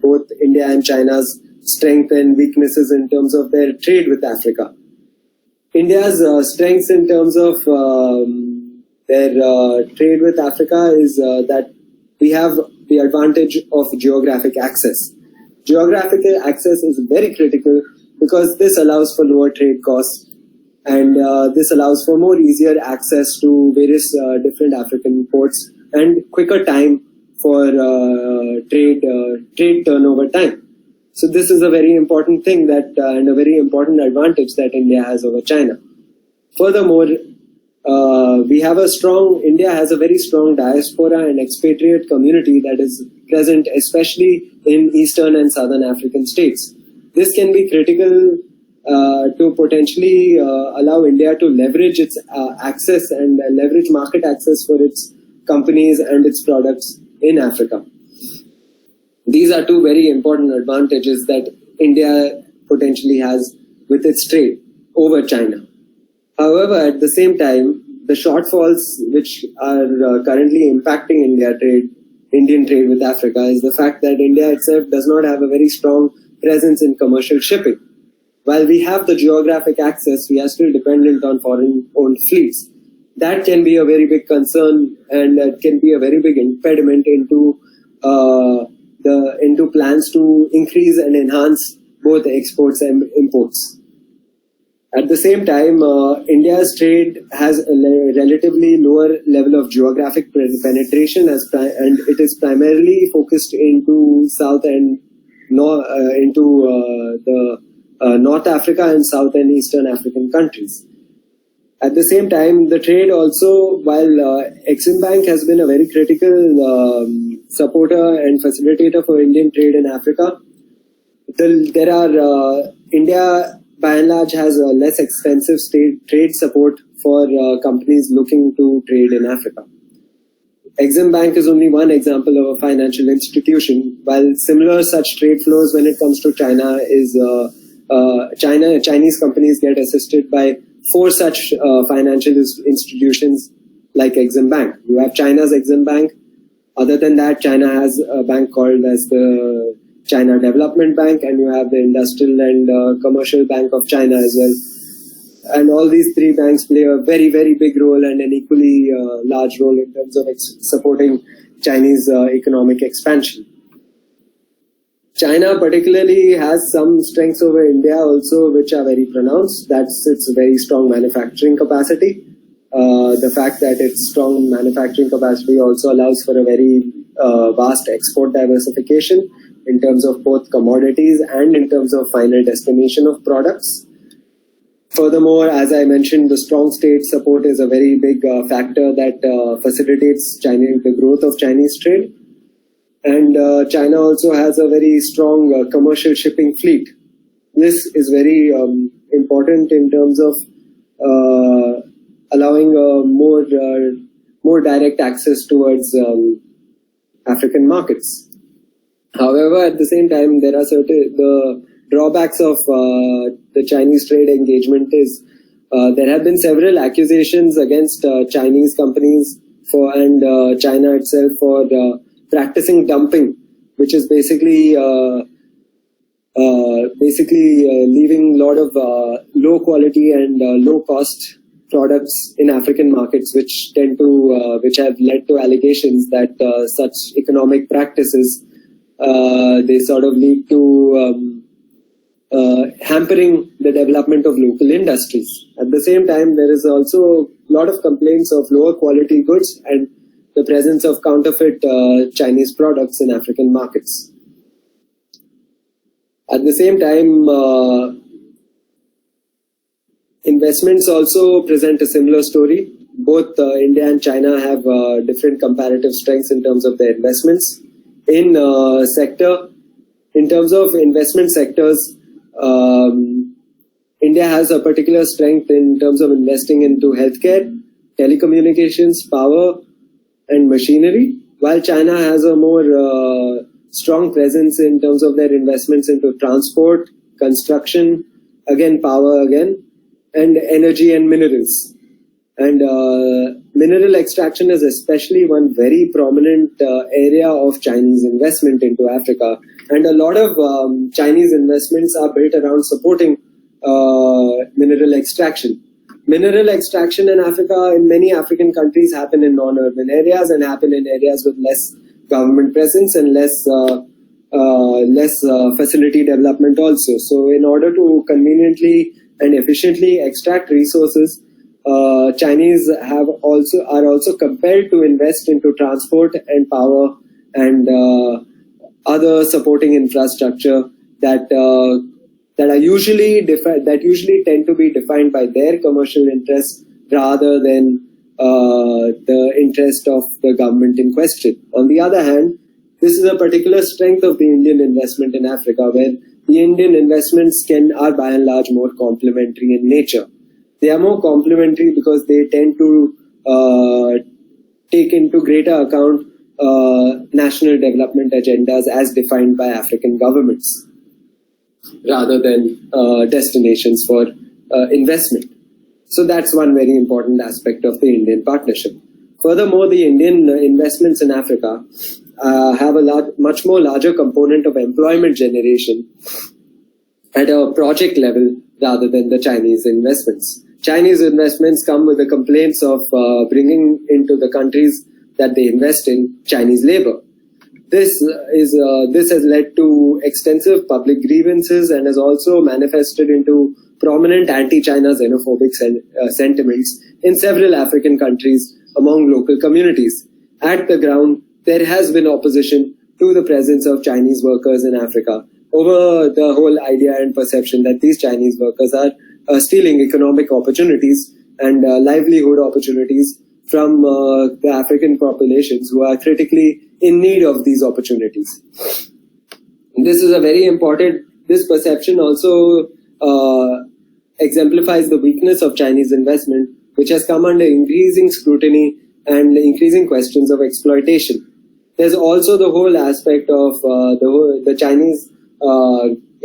S2: both India and China's strength and weaknesses in terms of their trade with Africa. India's strengths in terms of their trade with Africa is that we have the advantage of geographic access. Geographical access is very critical because this allows for lower trade costs, and this allows for more easier access to various different African ports and quicker time for trade turnover time. So this is a very important thing and a very important advantage that India has over China. Furthermore, India has a very strong diaspora and expatriate community that is present, especially in Eastern and Southern African states. This can be critical to potentially allow India to leverage its access and leverage market access for its companies and its products in Africa. These are two very important advantages that India potentially has with its trade over China. However, at the same time, the shortfalls which are currently impacting Indian trade with Africa is the fact that India itself does not have a very strong presence in commercial shipping. While we have the geographic access, we are still dependent on foreign-owned fleets. That can be a very big concern and can be a very big impediment into plans to increase and enhance both exports and imports. At the same time, India's trade has a relatively lower level of geographic penetration, and it is primarily focused into South and North Africa and South and Eastern African countries. At the same time, the trade also, while Exim Bank has been a very critical supporter and facilitator for Indian trade in Africa, India by and large has a less expensive trade support for companies looking to trade in Africa. Exim Bank is only one example of a financial institution, while similar such trade flows when it comes to China is Chinese companies get assisted by 4 such financial institutions like Exim Bank. You have China's Exim Bank. Other than that, China has a bank called as the China Development Bank, and you have the Industrial and Commercial Bank of China as well. And all these 3 banks play a very, very big role and an equally large role in terms of supporting Chinese economic expansion. China particularly has some strengths over India also, which are very pronounced. That's its very strong manufacturing capacity. The fact that its strong manufacturing capacity also allows for a very vast export diversification in terms of both commodities and in terms of final destination of products. Furthermore, as I mentioned, the strong state support is a very big factor that facilitates the growth of Chinese trade. And China also has a very strong commercial shipping fleet. This is very important in terms of allowing more direct access towards African markets. However, at the same time, there are the drawbacks of the Chinese trade engagement is there have been several accusations against Chinese companies and China itself for practicing dumping, which is basically leaving a lot of low quality and low cost products in African markets, which have led to allegations that such economic practices they sort of lead to hampering the development of local industries. At the same time, there is also a lot of complaints of lower quality goods and the presence of counterfeit Chinese products in African markets. At the same time, investments also present a similar story. Both India and China have different comparative strengths in terms of their investments. In terms of investment sectors, India has a particular strength in terms of investing into healthcare, telecommunications, power, and machinery, while China has a more strong presence in terms of their investments into transport, construction, power, and energy and minerals. And mineral extraction is especially one very prominent area of Chinese investment into Africa. And a lot of Chinese investments are built around supporting mineral extraction. Mineral extraction in Africa, in many African countries, happen in non-urban areas and happen in areas with less government presence and less facility development also. So in order to conveniently and efficiently extract resources, Chinese are also compelled to invest into transport and power and other supporting infrastructure that usually tend to be defined by their commercial interests rather than the interest of the government in question. On the other hand, this is a particular strength of the Indian investment in Africa, where the Indian investments are by and large more complementary in nature. They are more complementary because they tend to take into greater account national development agendas as defined by African governments, rather than destinations for investment. So that's one very important aspect of the Indian partnership. Furthermore, the Indian investments in Africa have a much more larger component of employment generation at a project level rather than the Chinese investments. Chinese investments come with the complaints of bringing into the countries that they invest in Chinese labor. This has led to extensive public grievances and has also manifested into prominent anti-China xenophobic sentiments in several African countries among local communities. At the ground, there has been opposition to the presence of Chinese workers in Africa over the whole idea and perception that these Chinese workers are stealing economic opportunities and livelihood opportunities from the African populations who are critically in need of these opportunities. This is a very important, this perception also exemplifies the weakness of Chinese investment, which has come under increasing scrutiny and increasing questions of exploitation. There's also the whole aspect of the Chinese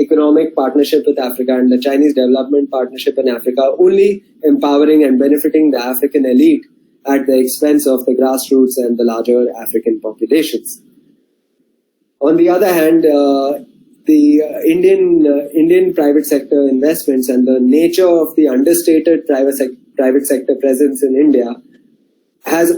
S2: economic partnership with Africa and the Chinese development partnership in Africa only empowering and benefiting the African elite at the expense of the grassroots and the larger African populations. On the other hand, the Indian private sector investments and the nature of the understated private sector presence in India has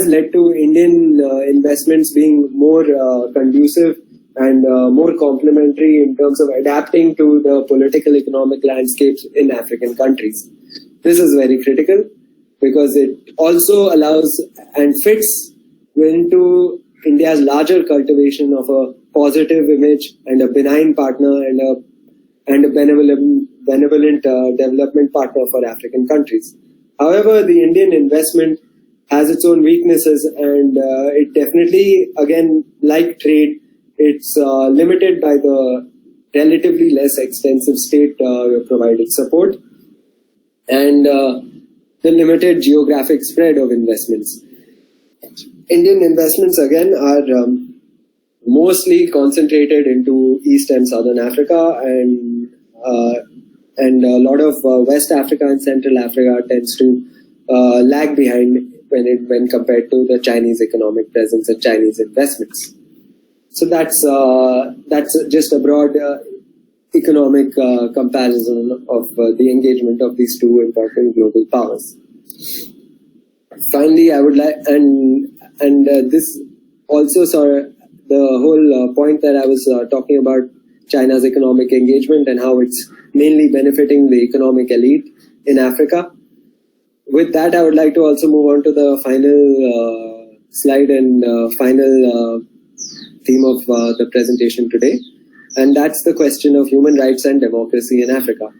S2: led to Indian investments being more conducive and more complementary in terms of adapting to the political economic landscapes in African countries. This is very critical because it also allows and fits into India's larger cultivation of a positive image and a benign partner and a benevolent development partner for African countries. However, the Indian investment has its own weaknesses, and it definitely, again, like trade, it's limited by the relatively less extensive state provided support and the limited geographic spread of investments. Indian investments, again, are mostly concentrated into East and Southern Africa, and a lot of West Africa and Central Africa tends to lag behind when compared to the Chinese economic presence and Chinese investments. So that's just a broad economic comparison of the engagement of these two important global powers. Finally, I would like, and this also saw the whole point that I was talking about China's economic engagement and how it's mainly benefiting the economic elite in Africa. With that, I would like to also move on to the final slide and final theme of the presentation today, and that's the question of human rights and democracy in Africa.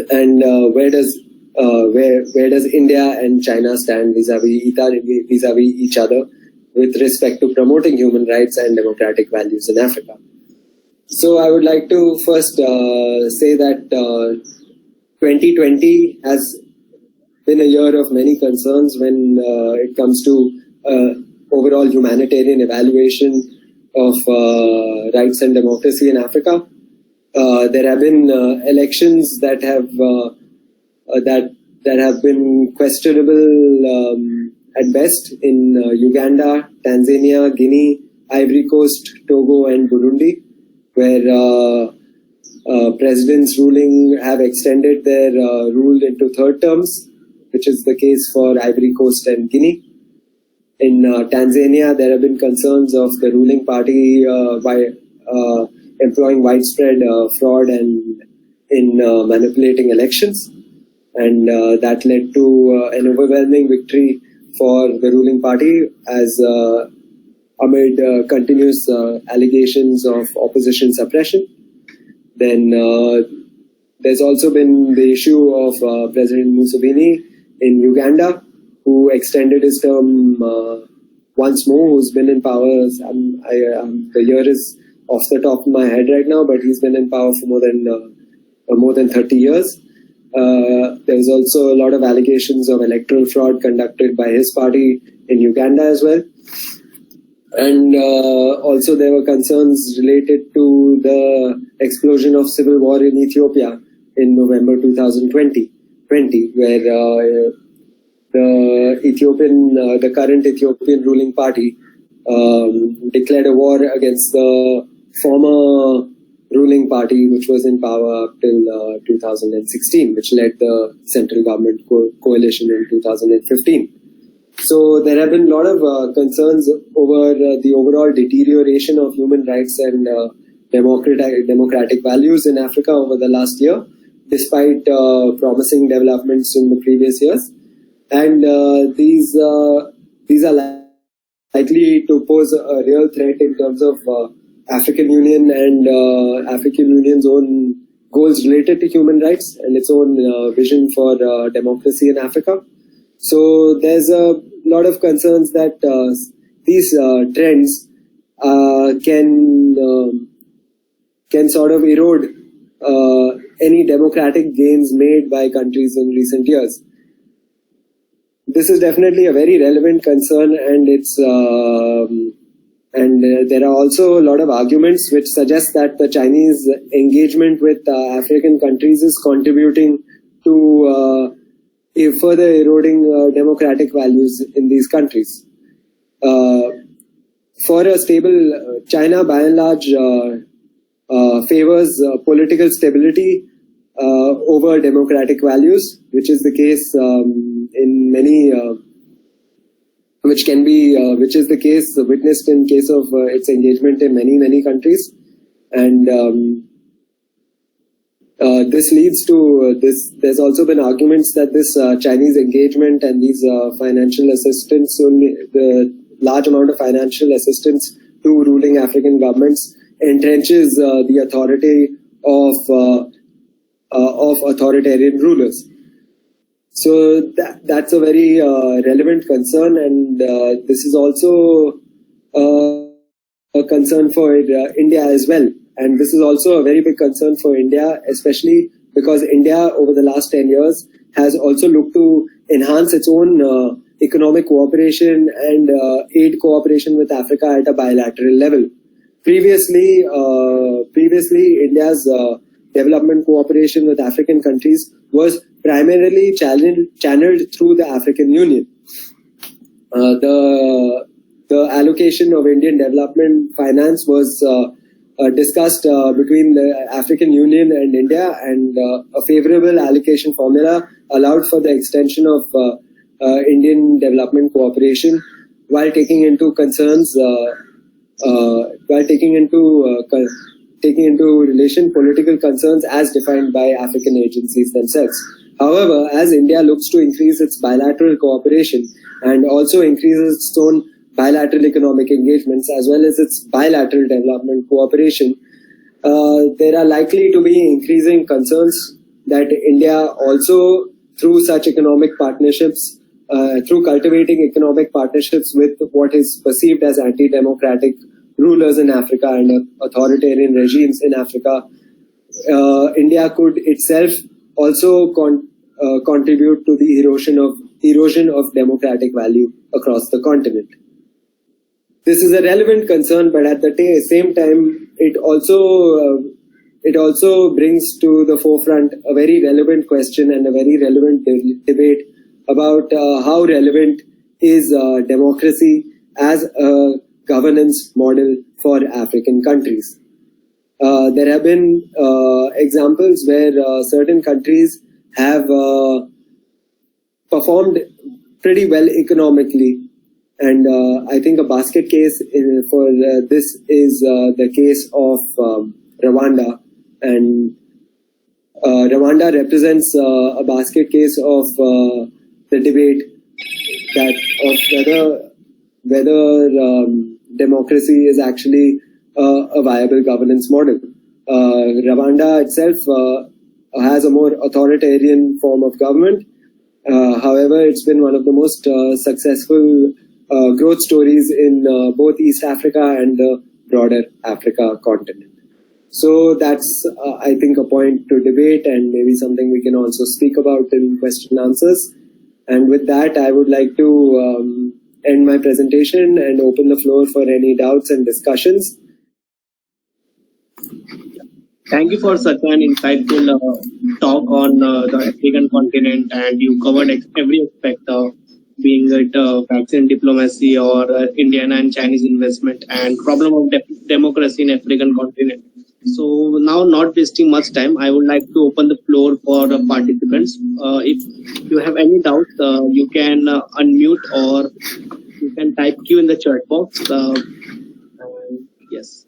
S2: And where does India and China stand vis-a-vis each other with respect to promoting human rights and democratic values in Africa? So I would like to first say that 2020 has been a year of many concerns when it comes to overall humanitarian evaluation of rights and democracy in Africa. There have been elections that have been questionable at best in Uganda, Tanzania, Guinea, Ivory Coast, Togo, and Burundi, where presidents ruling have extended their rule into third terms, which is the case for Ivory Coast and Guinea. In Tanzania, there have been concerns of the ruling party by employing widespread fraud and in manipulating elections, and that led to an overwhelming victory for the ruling party as amid continuous allegations of opposition suppression. Then There's also been the issue of President Museveni in Uganda, who extended his term once more, who's been in power. The year is off the top of my head right now, but he's been in power for more than 30 years. There's also a lot of allegations of electoral fraud conducted by his party in Uganda as well. And also there were concerns related to the explosion of civil war in Ethiopia in November 2020, where the current Ethiopian ruling party declared a war against the former ruling party, which was in power up till 2016, which led the central government coalition in 2015. So there have been a lot of concerns over the overall deterioration of human rights and democratic values in Africa over the last year, despite promising developments in the previous years. And these are likely to pose a real threat in terms of African Union and African Union's own goals related to human rights and its own vision for democracy in Africa. So there's a lot of concerns that these trends can sort of erode any democratic gains made by countries in recent years. This is definitely a very relevant concern, and there are also a lot of arguments which suggest that the Chinese engagement with African countries is contributing to further eroding democratic values in these countries. For a stable China, by and large, favors political stability over democratic values, which is the case in many, which is the case witnessed in case of its engagement in many countries, and this leads to this. There's also been arguments that this Chinese engagement and these financial assistance, the large amount of financial assistance to ruling African governments, entrenches the authority of authoritarian rulers. So that's a very relevant concern, and this is also a concern for India as well. And this is also a very big concern for India, especially because India over the last 10 years has also looked to enhance its own economic cooperation and aid cooperation with Africa at a bilateral level. Previously, India's development cooperation with African countries was primarily channeled through the African Union. The allocation of Indian development finance was discussed between the African Union and India, and a favorable allocation formula allowed for the extension of Indian development cooperation while taking into relation political concerns as defined by African agencies themselves. However, as India looks to increase its bilateral cooperation and also increases its own bilateral economic engagements as well as its bilateral development cooperation, there are likely to be increasing concerns that India also, through such economic partnerships, through cultivating economic partnerships with what is perceived as anti-democratic rulers in Africa and authoritarian regimes in Africa, India could itself also contribute to the erosion of democratic value across the continent. This is a relevant concern, but at the same time, it also brings to the forefront a very relevant question and a very relevant debate about how relevant is democracy as a governance model for African countries. There have been examples where certain countries have performed pretty well economically, and I think a basket case for this is the case of Rwanda, and Rwanda represents a basket case of the debate that of whether democracy is actually a viable governance model. Rwanda itself has a more authoritarian form of government. However, it's been one of the most successful growth stories in both East Africa and the broader Africa continent. So that's, I think, a point to debate and maybe something we can also speak about in question and answers. And with that, I would like to end my presentation and open the floor for any doubts and discussions.
S1: Thank you for such an insightful talk on the African continent, and you covered every aspect, being it vaccine diplomacy or Indian and Chinese investment and problem of democracy in African continent. So now, not wasting much time, I would like to open the floor for participants. If you have any doubts, you can unmute or you can type Q in the chat box. Yes.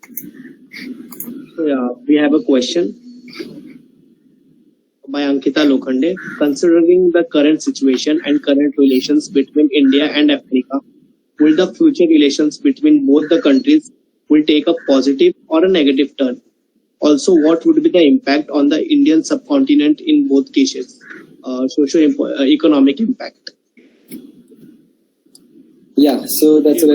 S1: So yeah, we have a question by Ankita Lokhande. Considering the current situation and current relations between India and Africa, will the future relations between both the countries will take a positive or a negative turn? Also, what would be the impact on the Indian subcontinent in both cases? Socio-economic impact.
S2: Yeah, so that's a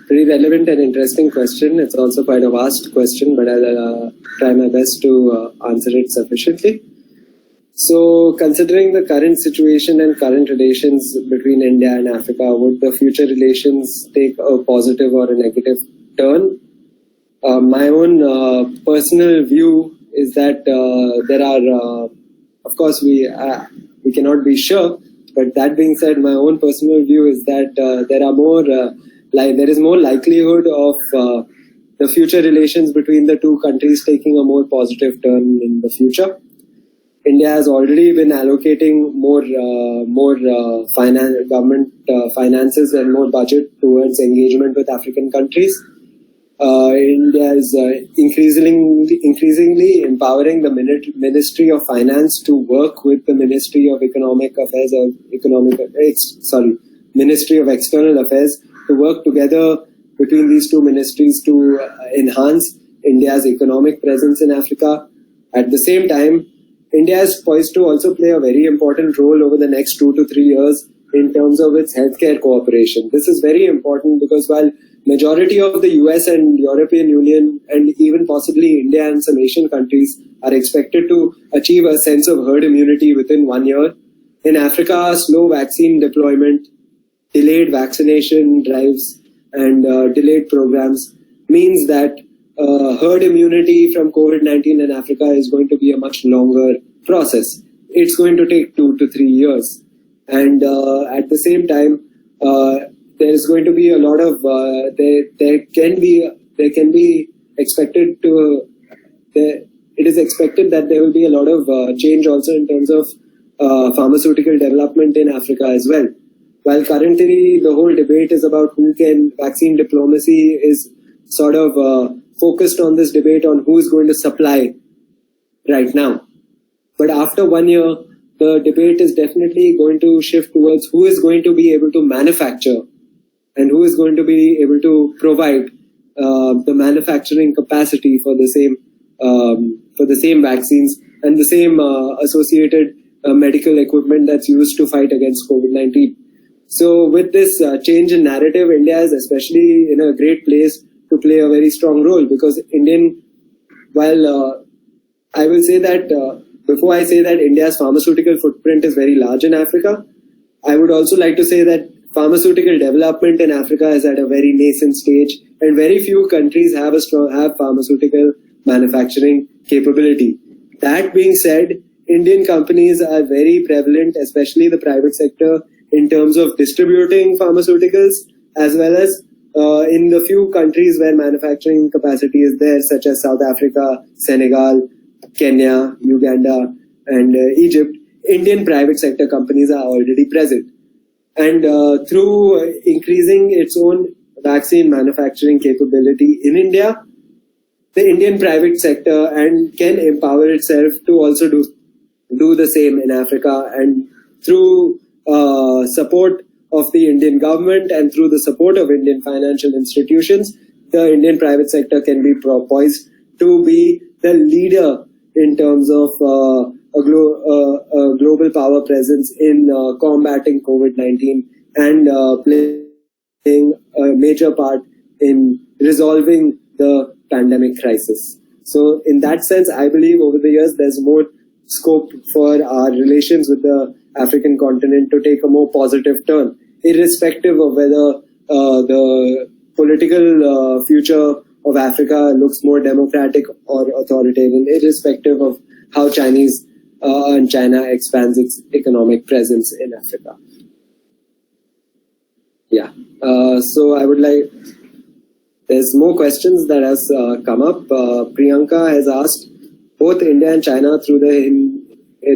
S2: pretty relevant and interesting question. It's also quite a vast question, but I'll try my best to answer it sufficiently. So, considering the current situation and current relations between India and Africa, would the future relations take a positive or a negative turn? My own personal view is that there are, of course, we cannot be sure, but that being said, my own personal view is that there is more likelihood of the future relations between the two countries taking a more positive turn in the future. India has already been allocating more government finances and more budget towards engagement with African countries. India is increasingly empowering the Ministry of Finance to work with the Ministry of Ministry of External Affairs to work together between these two ministries to enhance India's economic presence in Africa. At the same time, India is poised to also play a very important role over the next 2 to 3 years in terms of its healthcare cooperation. This is very important because while majority of the US and European Union and even possibly India and some Asian countries are expected to achieve a sense of herd immunity within 1 year, in Africa, slow vaccine deployment, delayed vaccination drives and delayed programs means that herd immunity from COVID-19 in Africa is going to be a much longer process. It's going to take 2 to 3 years. And at the same time, there is going to be a lot of it is expected that there will be a lot of change also in terms of pharmaceutical development in Africa as well. While currently the whole debate is about vaccine diplomacy is sort of focused on this debate on who is going to supply right now. But after 1 year, the debate is definitely going to shift towards who is going to be able to manufacture and who is going to be able to provide the manufacturing capacity for the same vaccines and the same associated medical equipment that's used to fight against COVID-19. So with this change in narrative, India is especially in a great place to play a very strong role because I will say that before I say that India's pharmaceutical footprint is very large in Africa, I would also like to say that pharmaceutical development in Africa is at a very nascent stage and very few countries have pharmaceutical manufacturing capability. That being said, Indian companies are very prevalent, especially the private sector, in terms of distributing pharmaceuticals as well as in the few countries where manufacturing capacity is there, such as South Africa, Senegal, Kenya, Uganda, and Egypt. Indian private sector companies are already present. And through increasing its own vaccine manufacturing capability in India, the Indian private sector can empower itself to also do the same in Africa, and through support of the Indian government and through the support of Indian financial institutions, the Indian private sector can be poised to be the leader in terms of a global power presence in combating COVID-19 and playing a major part in resolving the pandemic crisis. So in that sense, I believe over the years there's more scope for our relations with the African continent to take a more positive turn, irrespective of whether the political future of Africa looks more democratic or authoritarian, irrespective of how China expands its economic presence in Africa. Yeah. So I would like... There's more questions that has come up. Priyanka has asked, both India and China, through their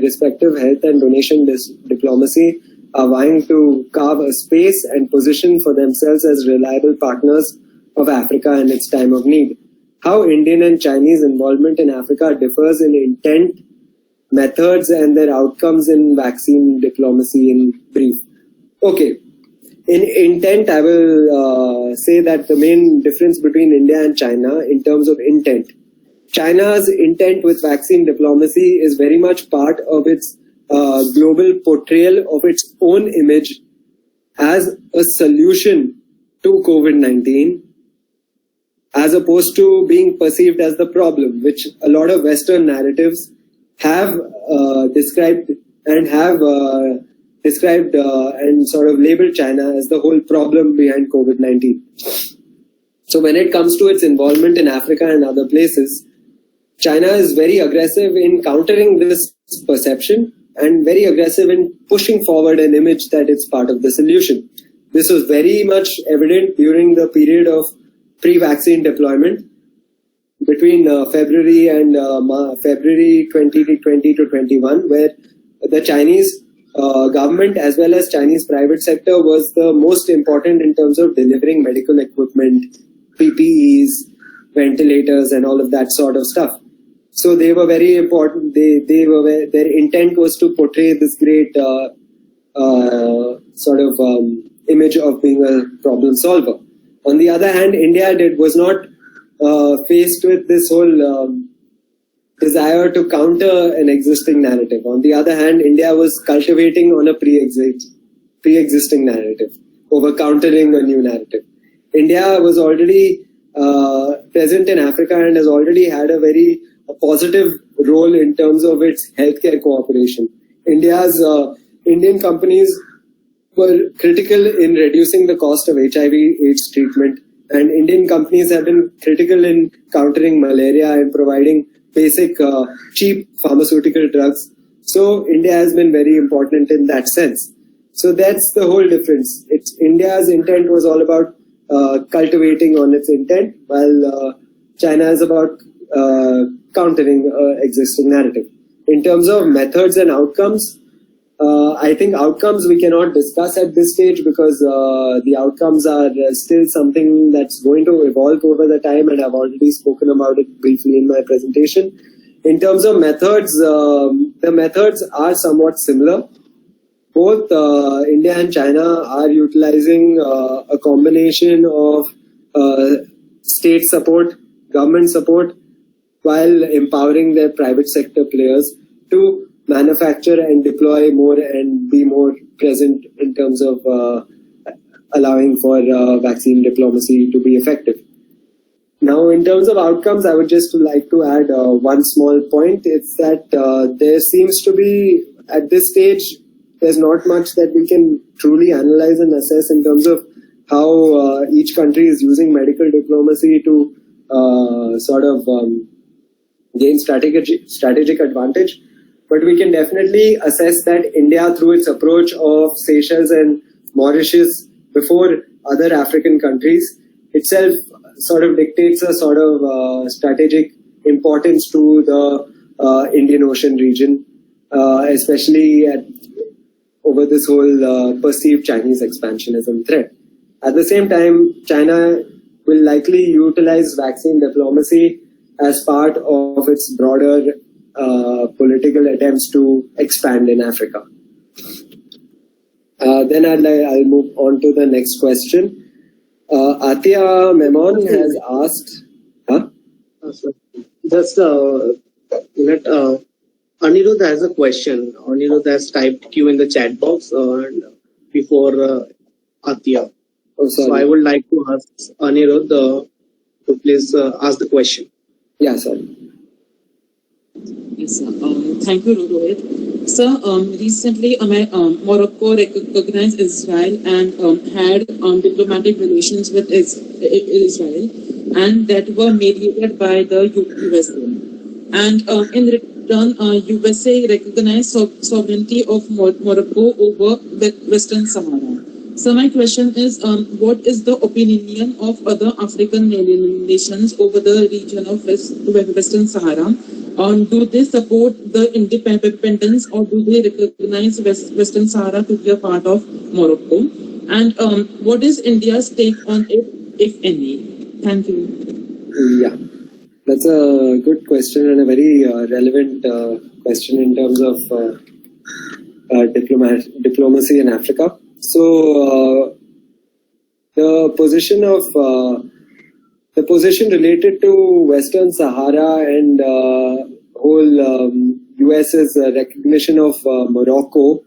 S2: respective health and donation diplomacy, are vying to carve a space and position for themselves as reliable partners of Africa in its time of need. How Indian and Chinese involvement in Africa differs in intent, methods, and their outcomes in vaccine diplomacy in brief. Okay. In intent, I will say that the main difference between India and China in terms of intent. China's intent with vaccine diplomacy is very much part of its global portrayal of its own image as a solution to COVID-19, as opposed to being perceived as the problem, which a lot of Western narratives have described and sort of labeled China as the whole problem behind COVID-19. So when it comes to its involvement in Africa and other places, China is very aggressive in countering this perception and very aggressive in pushing forward an image that it's part of the solution. This was very much evident during the period of pre-vaccine deployment between February 2020 to 21, where the Chinese government as well as Chinese private sector was the most important in terms of delivering medical equipment, PPEs, ventilators, and all of that sort of stuff. So they were very important. Their intent was to portray this great image of being a problem solver. On the other hand, India was not faced with this whole desire to counter an existing narrative. On the other hand, India was cultivating on a pre-existing narrative over countering a new narrative. India was already present in Africa and has already had a very positive role in terms of its healthcare cooperation. Indian companies were critical in reducing the cost of HIV/AIDS treatment, and Indian companies have been critical in countering malaria and providing basic cheap pharmaceutical drugs. So India has been very important in that sense. So that's the whole difference. India's intent was all about cultivating on its intent, while China is about countering existing narrative. In terms of methods and outcomes, I think outcomes we cannot discuss at this stage because the outcomes are still something that's going to evolve over the time, and I've already spoken about it briefly in my presentation. In terms of methods, the methods are somewhat similar. Both India and China are utilizing a combination of state support, government support, while empowering their private sector players to manufacture and deploy more and be more present in terms of allowing for vaccine diplomacy to be effective. Now, in terms of outcomes, I would just like to add one small point. It's that there seems to be, at this stage, there's not much that we can truly analyze and assess in terms of how each country is using medical diplomacy to gain strategic advantage. But we can definitely assess that India, through its approach of Seychelles and Mauritius before other African countries, itself sort of dictates a sort of strategic importance to the Indian Ocean region, especially over this whole perceived Chinese expansionism threat. At the same time, China will likely utilize vaccine diplomacy as part of its broader political attempts to expand in Africa. Then I'll move on to the next question. Atia Memon has asked...
S1: Just let Anirudh has a question. Anirudh has typed Q in the chat box and before Atya.
S2: Oh,
S1: So I
S2: sorry.
S1: would like to ask Anirudh to please ask the question.
S2: Yeah, sorry.
S3: Yes, sir. Thank you, Rohit. Sir, recently Morocco recognized Israel and had diplomatic relations with Israel, and that were mediated by the USA. And in return, USA recognized sovereignty of Morocco over Western Sahara. So my question is, what is the opinion of other African nations over the region of Western Sahara? Do they support the independence or do they recognize Western Sahara to be a part of Morocco? And what is India's take on it, if any? Thank you.
S2: Yeah, that's a good question and a very relevant question in terms of diplomacy in Africa. So the position related to Western Sahara and whole US's recognition of Morocco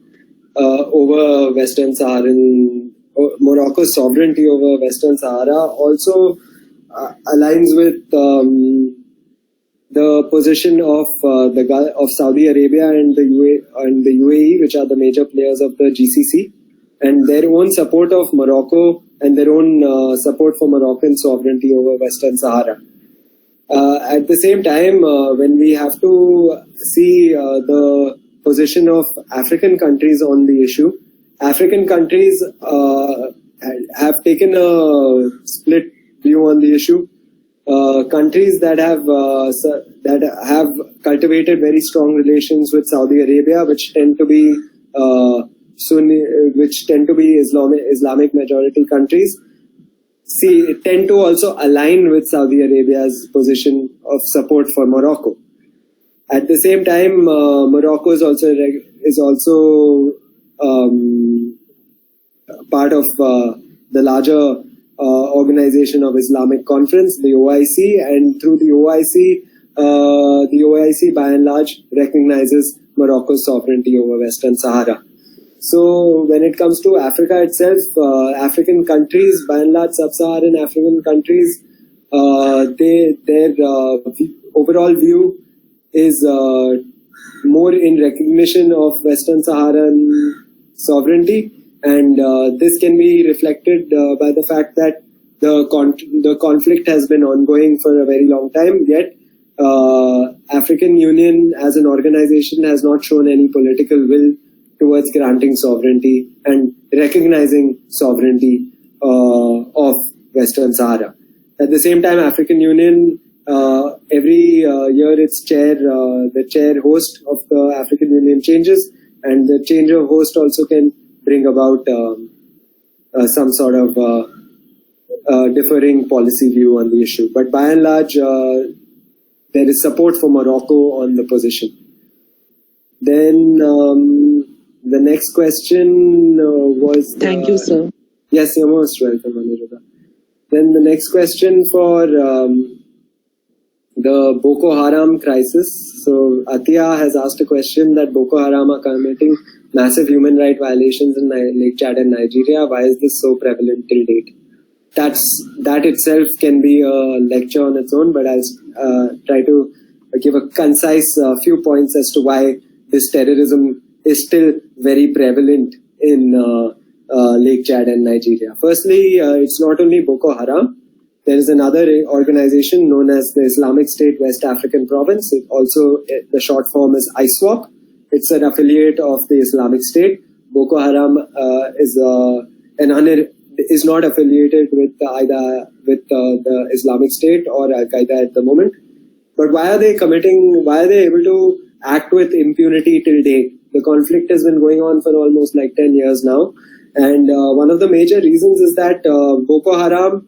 S2: over Western Saharan, Morocco's sovereignty over Western Sahara also aligns with the position of Saudi Arabia and the UAE, which are the major players of the GCC, and their own support of Morocco and their own support for Moroccan sovereignty over Western Sahara. At the same time, when we have to see the position of African countries on the issue, African countries have taken a split view on the issue. Countries that have cultivated very strong relations with Saudi Arabia, which tend to be Sunni, which tend to be Islamic majority countries, tend to also align with Saudi Arabia's position of support for Morocco. At the same time, Morocco is also part of the larger Organization of Islamic Conference, the OIC, and through the OIC by and large recognizes Morocco's sovereignty over Western Sahara. So when it comes to Africa itself, African countries, by and large sub-Saharan African countries, their overall view is more in recognition of Western Saharan sovereignty, and this can be reflected by the fact that the conflict has been ongoing for a very long time, yet African Union as an organization has not shown any political will towards granting sovereignty and recognizing sovereignty of Western Sahara. At the same time, African Union every year its chair, the chair host of the African Union changes, and the change of host also can bring about some sort of differing policy view on the issue. But by and large, there is support for Morocco on the position. Then the next question was...
S3: Thank you, sir.
S2: Yes, you're most welcome, Aniruddha. Then the next question for the Boko Haram crisis. So Athiya has asked a question that Boko Haram are committing massive human rights violations in Lake Chad and Nigeria. Why is this so prevalent till date? That itself can be a lecture on its own, but I'll try to give a concise few points as to why this terrorism is still very prevalent in Lake Chad and Nigeria. Firstly, it's not only Boko Haram. There is another organization known as the Islamic State West African Province. It also, the short form is ISWAP. It's an affiliate of the Islamic State. Boko Haram is not affiliated with either the Islamic State or Al-Qaeda at the moment. But why are they able to act with impunity till date? The conflict has been going on for almost like 10 years now. And one of the major reasons is that Boko Haram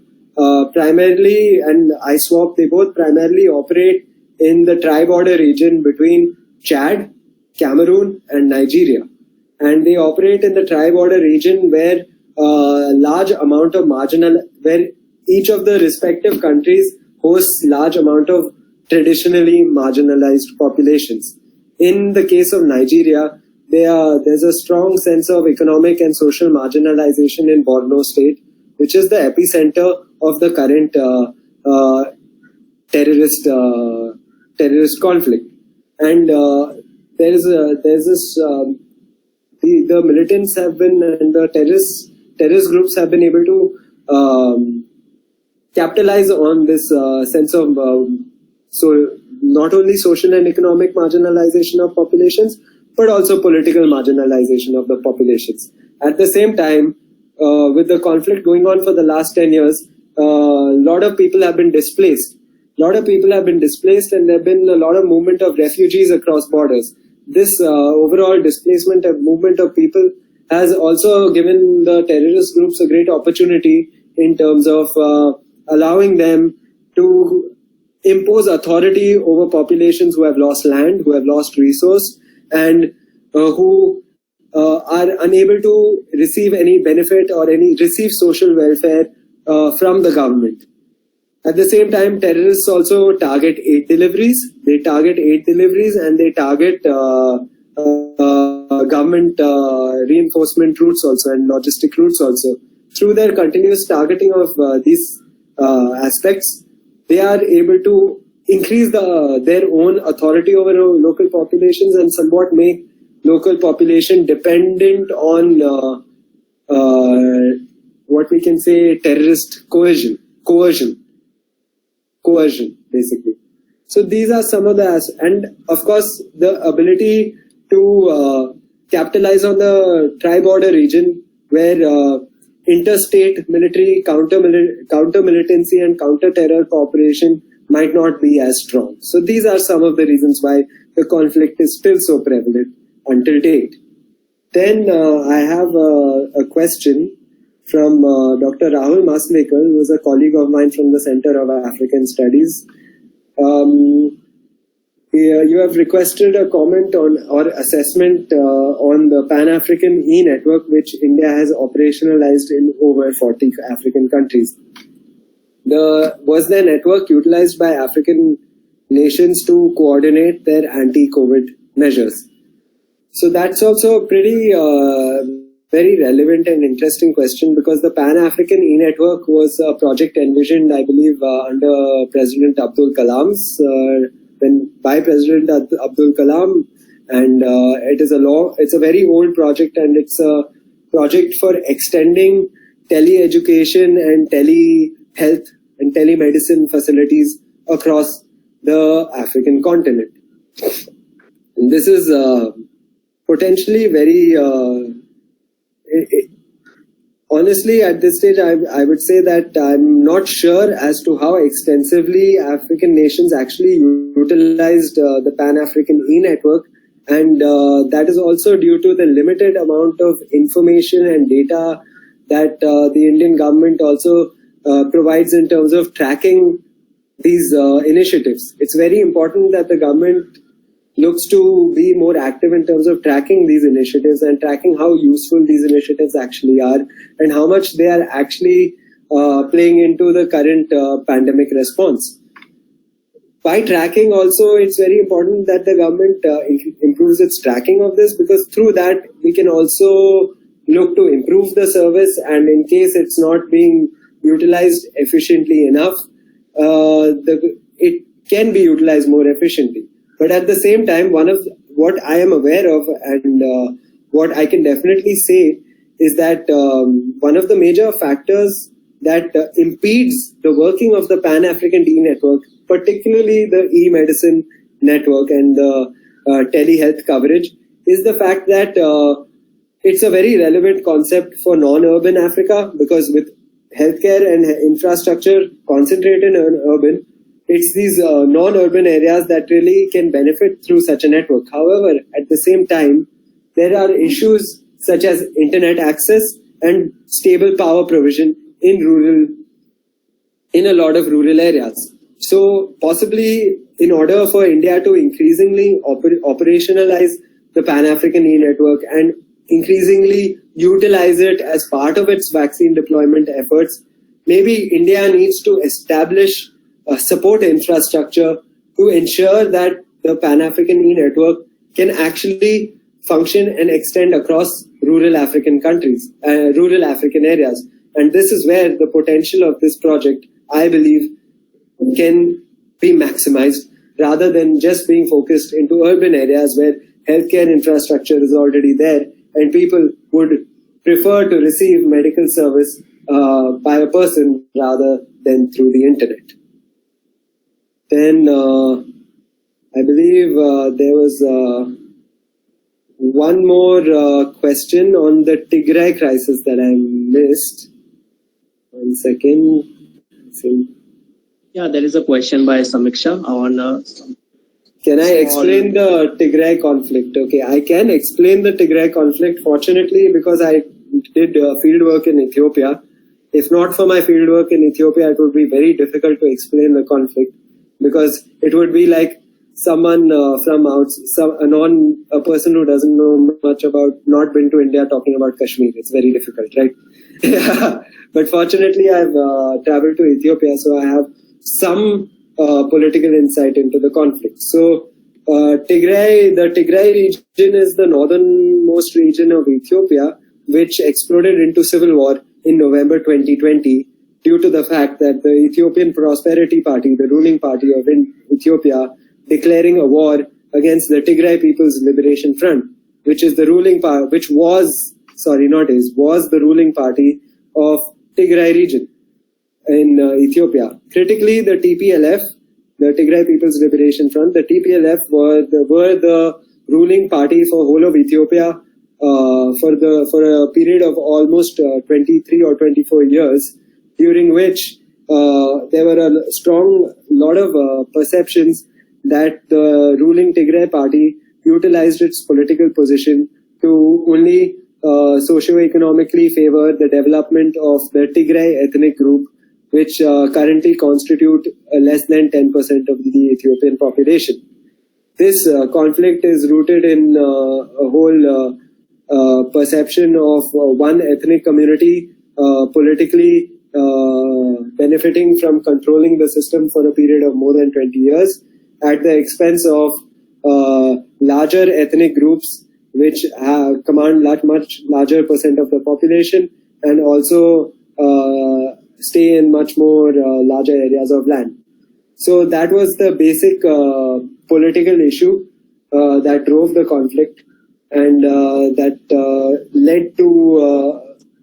S2: primarily and ISWAP, they both primarily operate in the tri-border region between Chad, Cameroon and Nigeria. And they operate in the tri-border region where large amount of where each of the respective countries hosts large amount of traditionally marginalized populations. In the case of Nigeria, there's a strong sense of economic and social marginalization in Borno state, which is the epicenter of the current terrorist conflict. And there's this the militants have been, and the terrorist groups have been able to capitalize on this sense of so not only social and economic marginalization of populations, but also political marginalization of the populations. At the same time, with the conflict going on for the last 10 years, a lot of people have been displaced. And there have been a lot of movement of refugees across borders. This overall displacement and movement of people has also given the terrorist groups a great opportunity in terms of allowing them to impose authority over populations who have lost land, who have lost resource, and who are unable to receive any benefit or receive social welfare from the government. At the same time, terrorists also target aid deliveries. They target and they target government reinforcement routes also and logistic routes also. Through their continuous targeting of these aspects, they are able to increase their own authority over local populations and somewhat make local population dependent on what we can say terrorist coercion, basically. So these are some of the and of course the ability to capitalize on the tri-border region where interstate military counter-militancy and counter-terror cooperation might not be as strong. So these are some of the reasons why the conflict is still so prevalent until date. Then I have a question from Dr. Rahul Maslekar, who is a colleague of mine from the Center of African Studies. You have requested a comment on or assessment on the Pan-African e-network, which India has operationalized in over 40 African countries. Was the network utilized by African nations to coordinate their anti-COVID measures? So that's also a pretty very relevant and interesting question, because the Pan-African e-network was a project envisioned, I believe, under President Abdul Kalam's by President Abdul Kalam, and it's a very old project, and it's a project for extending tele-education and tele-health and telemedicine facilities across the African continent. And this is potentially very honestly, at this stage, I would say that I'm not sure as to how extensively African nations actually utilized the Pan-African e-network, and that is also due to the limited amount of information and data that the Indian government also provides in terms of tracking these initiatives. It's very important that the government looks to be more active in terms of tracking these initiatives and tracking how useful these initiatives actually are and how much they are actually playing into the current pandemic response. By tracking also, it's very important that the government improves its tracking of this, because through that we can also look to improve the service, and in case it's not being utilized efficiently enough, it can be utilized more efficiently. But at the same time, one of what I am aware of and what I can definitely say is that one of the major factors that impedes the working of the Pan-African e-network, particularly the e-medicine network and the telehealth coverage, is the fact that it's a very relevant concept for non-urban Africa, because with healthcare and infrastructure concentrated in urban, it's these non-urban areas that really can benefit through such a network. However, at the same time, there are issues such as internet access and stable power provision in a lot of rural areas. So possibly in order for India to increasingly operationalize the Pan-African e-network and increasingly utilize it as part of its vaccine deployment efforts, maybe India needs to establish a support infrastructure to ensure that the Pan-African e-network can actually function and extend across rural African countries, rural African areas. And this is where the potential of this project, I believe, can be maximized rather than just being focused into urban areas where healthcare infrastructure is already there and people would prefer to receive medical service by a person rather than through the internet. Then I believe there was one more question on the Tigre crisis that I missed. 1 second.
S1: Yeah, there is a question by Samiksha on.
S2: Can I explain the Tigray conflict? Okay, I can explain the Tigray conflict, fortunately, because I did field work in Ethiopia. If not for my field work in Ethiopia, it would be very difficult to explain the conflict, because it would be like someone from a person who doesn't know much about, not been to India, talking about Kashmir. It's very difficult, right? But fortunately, I've traveled to Ethiopia, so I have some political insight into the conflict. So, the Tigray region is the northernmost region of Ethiopia, which exploded into civil war in November 2020 due to the fact that the Ethiopian Prosperity Party, the ruling party of Ethiopia, declaring a war against the Tigray People's Liberation Front, which is the ruling party, was the ruling party of Tigray region in Ethiopia. Critically, the TPLF, the Tigray People's Liberation Front, the TPLF were the ruling party for whole of Ethiopia for a period of almost 23 or 24 years, during which there were a strong lot of perceptions that the ruling Tigray party utilized its political position to only socio-economically favor the development of the Tigray ethnic group, which currently constitute less than 10% of the Ethiopian population. This conflict is rooted in a whole perception of one ethnic community politically benefiting from controlling the system for a period of more than 20 years at the expense of larger ethnic groups which command much larger percent of the population and also stay in much more larger areas of land. So that was the basic political issue that drove the conflict, and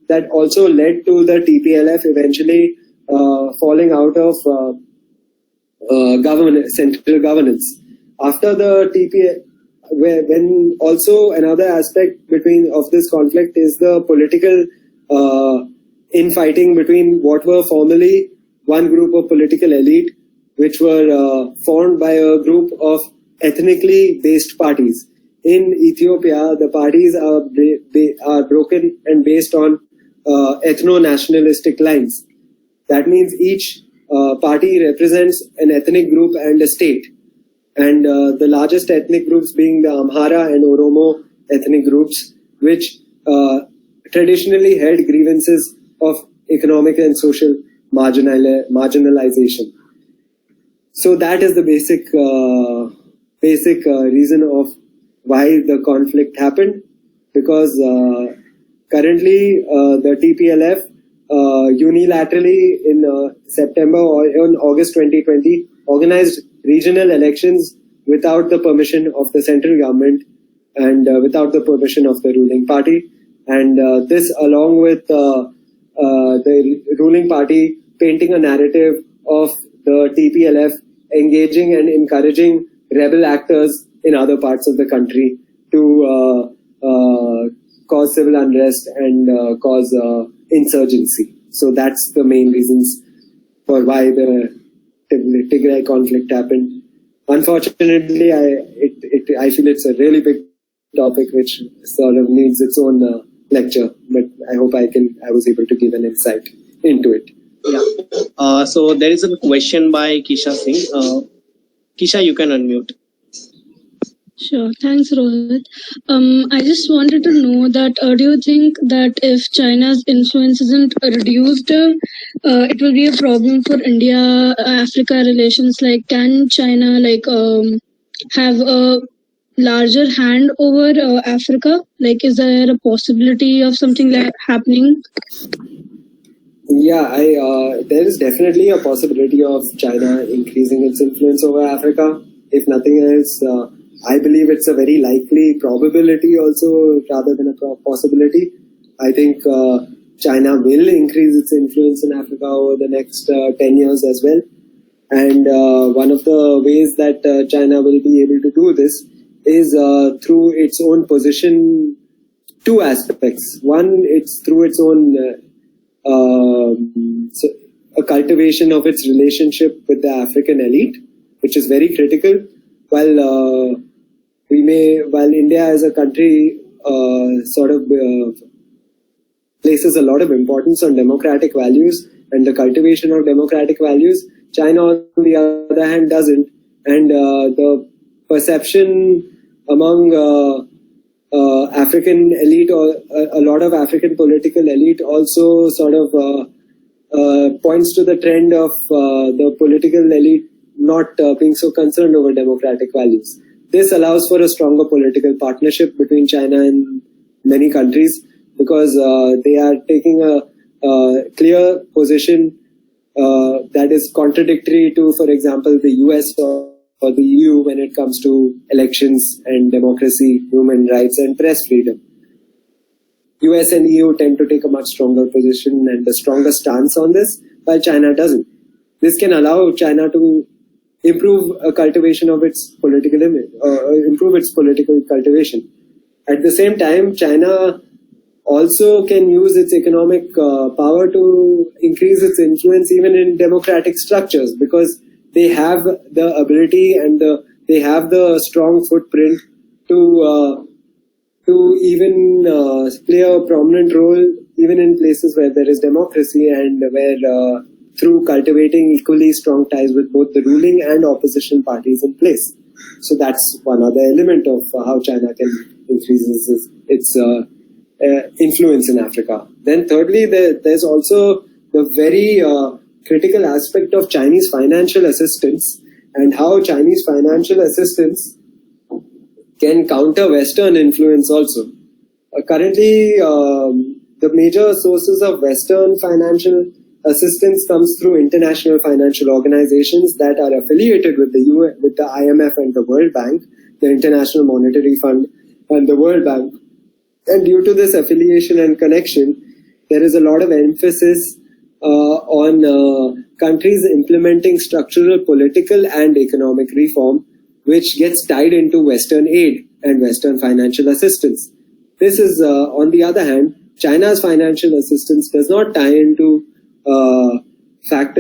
S2: that also led to the TPLF eventually falling out of central governance. After the when also another aspect of this conflict is the political infighting between what were formerly one group of political elite, which were formed by a group of ethnically based parties. In Ethiopia, the parties are broken and based on ethno-nationalistic lines. That means each party represents an ethnic group and a state. And the largest ethnic groups being the Amhara and Oromo ethnic groups, which traditionally held grievances of economic and social marginalization. So that is the basic reason of why the conflict happened, because currently the TPLF unilaterally in September or in August 2020 organized regional elections without the permission of the central government and without the permission of the ruling party. And this, along with the ruling party painting a narrative of the TPLF engaging and encouraging rebel actors in other parts of the country to cause civil unrest and cause insurgency. So that's the main reasons for why the Tigray conflict happened. Unfortunately, I feel it's a really big topic which sort of needs its own lecture, but I hope I was able to give an insight into it.
S1: Yeah. So there is a question by Kisha Singh. Kisha, you can unmute.
S4: Sure. Thanks, Rohit. I just wanted to know that do you think that if China's influence isn't reduced, it will be a problem for India-Africa relations? Like, can China have a larger hand over Africa? Like, is there a possibility of something like happening?
S2: Yeah, there is definitely a possibility of China increasing its influence over Africa. If nothing else, I believe it's a very likely probability also rather than a possibility. I think China will increase its influence in Africa over the next 10 years as well. And one of the ways that China will be able to do this is through its own position. Two aspects. One, it's through its own so a cultivation of its relationship with the African elite, which is very critical. While India as a country places a lot of importance on democratic values and the cultivation of democratic values, China, on the other hand, doesn't. And the perception among African elite, or a lot of African political elite, also points to the trend of the political elite not being so concerned over democratic values. This allows for a stronger political partnership between China and many countries, because they are taking a clear position that is contradictory to, for example, the US or the EU when it comes to elections and democracy, human rights and press freedom. US and EU tend to take a much stronger position and a stronger stance on this, while China doesn't. This can allow China to improve a cultivation of its political image, improve its political cultivation. At the same time, China also can use its economic power to increase its influence even in democratic structures, because they have the ability and they have the strong footprint to even play a prominent role even in places where there is democracy, and where through cultivating equally strong ties with both the ruling and opposition parties in place. So that's one other element of how China can increase its influence in Africa. Then thirdly, there's also the very critical aspect of Chinese financial assistance, and how Chinese financial assistance can counter Western influence also. Currently, the major sources of Western financial assistance comes through international financial organizations that are affiliated with with the IMF and the World Bank, the International Monetary Fund and the World Bank. And due to this affiliation and connection, there is a lot of emphasis on countries implementing structural political and economic reform, which gets tied into Western aid and Western financial assistance. This is, on the other hand, China's financial assistance does not tie into it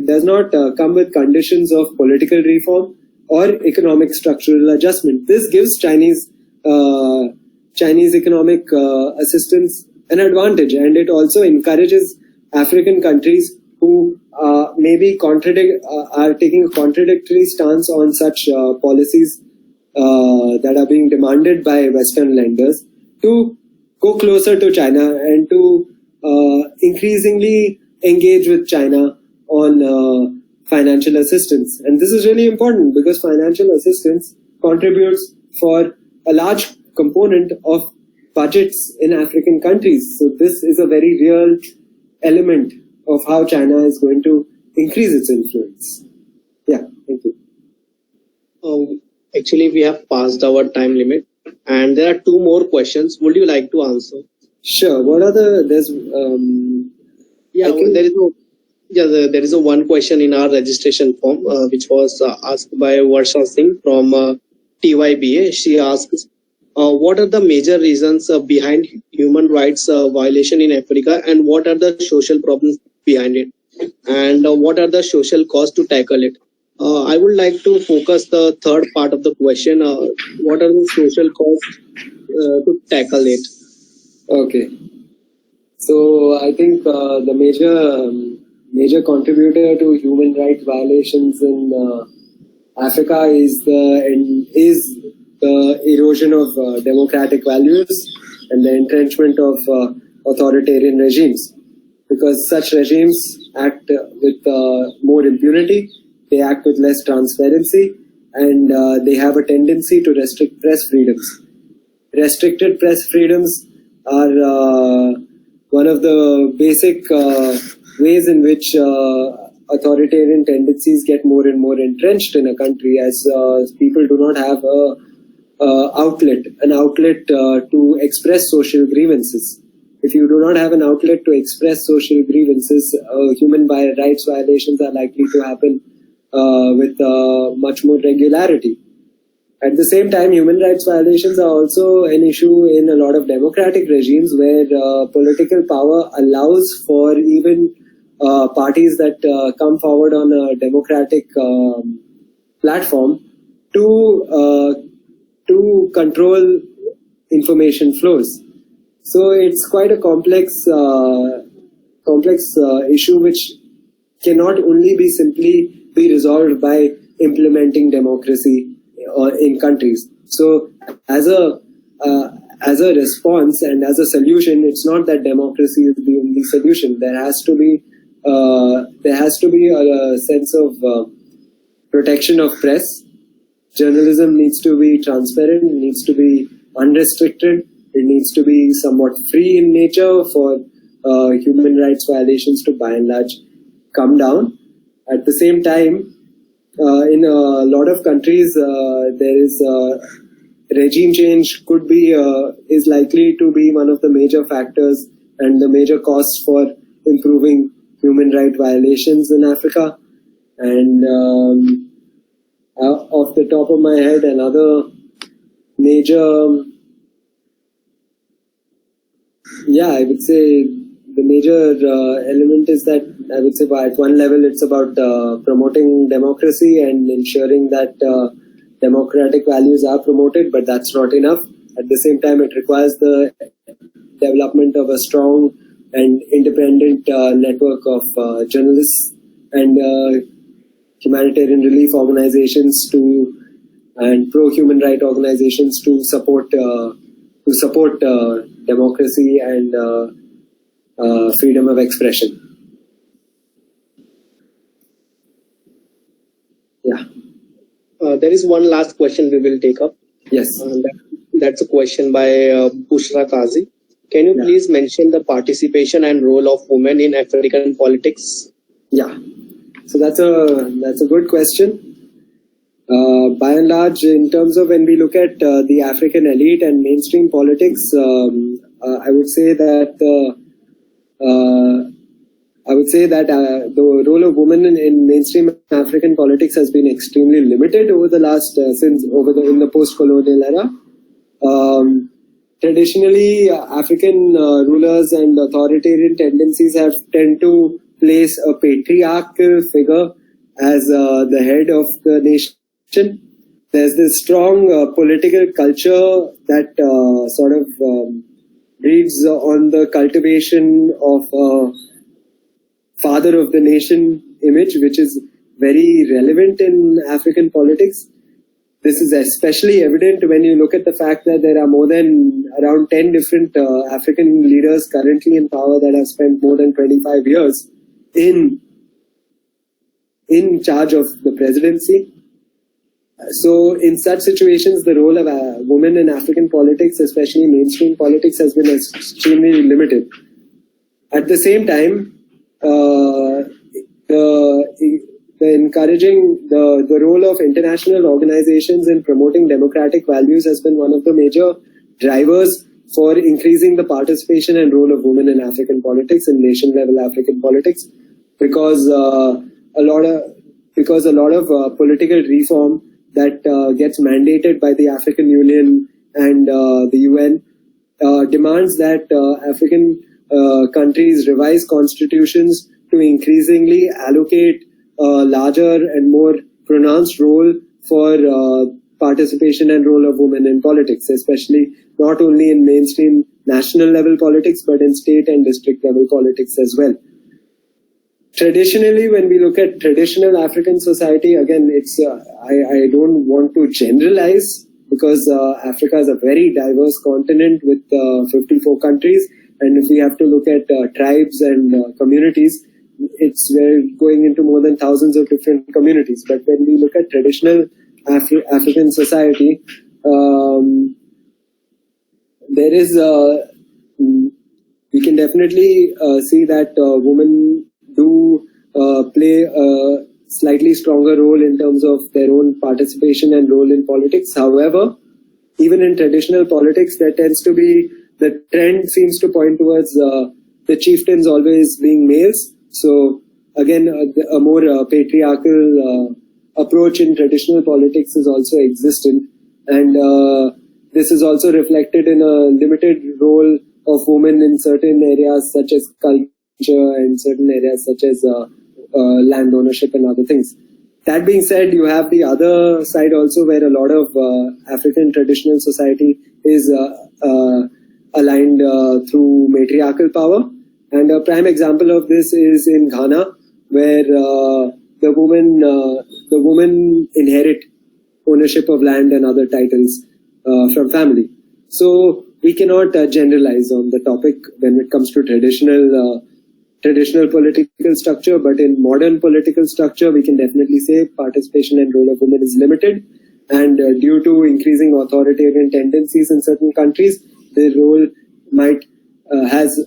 S2: does not come with conditions of political reform or economic structural adjustment. This gives Chinese economic assistance an advantage, and it also encourages African countries who maybe are taking a contradictory stance on such policies that are being demanded by Western lenders to go closer to China and to increasingly engage with China on financial assistance. And this is really important, because financial assistance contributes for a large component of budgets in African countries. So this is a very real element of how China is going to increase its influence. Yeah, thank you.
S1: Actually, we have passed our time limit, and there are two more questions. Would you like to answer?
S2: Sure. What are there
S1: is a one question in our registration form, which was asked by Varsha Singh from TYBA. She asks, what are the major reasons behind human rights violation in Africa, and what are the social problems behind it, and what are the social costs to tackle it? I would like to focus the third part of the question. What are the social costs to tackle it?
S2: Okay. So I think the major contributor to human rights violations in Africa is the erosion of democratic values and the entrenchment of authoritarian regimes. Because such regimes act with more impunity, they act with less transparency, and they have a tendency to restrict press freedoms. Restricted press freedoms are one of the basic ways in which authoritarian tendencies get more and more entrenched in a country, as people do not have an outlet to express social grievances. If you do not have an outlet to express social grievances, human rights violations are likely to happen with much more regularity. At the same time, human rights violations are also an issue in a lot of democratic regimes where political power allows for even parties that come forward on a democratic platform to control information flows. So it's quite a complex issue which cannot only be simply be resolved by implementing democracy in countries. So as a response and as a solution, it's not that democracy is the only solution. There has to be a sense of protection of press. Journalism needs to be transparent, it needs to be unrestricted, it needs to be somewhat free in nature for human rights violations to by and large come down. At the same time, in a lot of countries, there is regime change is likely to be one of the major factors and the major costs for improving human rights violations in Africa. And off the top of my head, another major, I would say the major element is that I would say at one level it's about promoting democracy and ensuring that democratic values are promoted, but that's not enough. At the same time, it requires the development of a strong and independent network of journalists and humanitarian relief organizations and pro-human rights organizations to support democracy and freedom of expression. Yeah.
S1: There is one last question we will take up.
S2: Yes.
S1: That's a question by Bushra Kazi. Can you please mention the participation and role of women in African politics?
S2: Yeah. So that's a good question. By and large, in terms of when we look at the African elite and mainstream politics, I would say that the role of women in mainstream African politics has been extremely limited over the last in the post-colonial era. Traditionally, African rulers and authoritarian tendencies have tend to place a patriarchal figure as the head of the nation. There's this strong political culture that sort of breeds on the cultivation of father of the nation image, which is very relevant in African politics. This is especially evident when you look at the fact that there are more than around 10 different African leaders currently in power that have spent more than 25 years in charge of the presidency. So in such situations, the role of women in African politics, especially mainstream politics, has been extremely limited. At the same time, the role of international organizations in promoting democratic values has been one of the major drivers for increasing the participation and role of women in African politics and nation level African politics, because a lot of political reform that gets mandated by the African Union and the UN demands that African countries revise constitutions to increasingly allocate a larger and more pronounced role for participation and role of women in politics, especially not only in mainstream national level politics, but in state and district level politics as well. Traditionally, when we look at traditional African society, again, it's I don't want to generalize, because Africa is a very diverse continent with 54 countries, and if we have to look at tribes and communities, we're going into more than thousands of different communities. But when we look at traditional African society, there is we can definitely see that women do play a slightly stronger role in terms of their own participation and role in politics. However, even in traditional politics, there tends to be, the trend seems to point towards the chieftains always being males. So again, a more patriarchal approach in traditional politics is also existent, and this is also reflected in a limited role of women in certain areas such as culture and certain areas such as land ownership and other things. That being said, you have the other side also, where a lot of African traditional society is aligned through matriarchal power. And a prime example of this is in Ghana, where the women inherit ownership of land and other titles from family. So we cannot generalize on the topic when it comes to traditional political structure, but in modern political structure, we can definitely say participation and role of women is limited, and due to increasing authoritarian tendencies in certain countries, their role has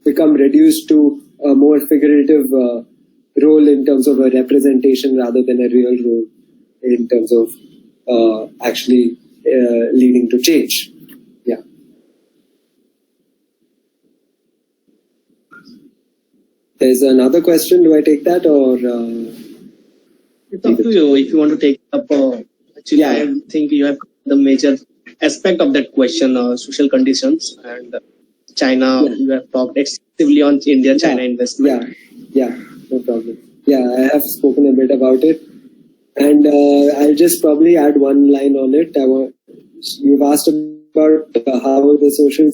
S2: become reduced to a more figurative role in terms of a representation rather than a real role in terms of actually leading to change. Yeah. There's another question. Do I take that or?
S1: It's up to you if you want to take up. Actually, I think you have the major aspect of that question, social conditions and China. You have talked extensively on India-China investment.
S2: Yeah, no problem. Yeah, I have spoken a bit about it, and I'll just probably add one line on it. You've asked about how the social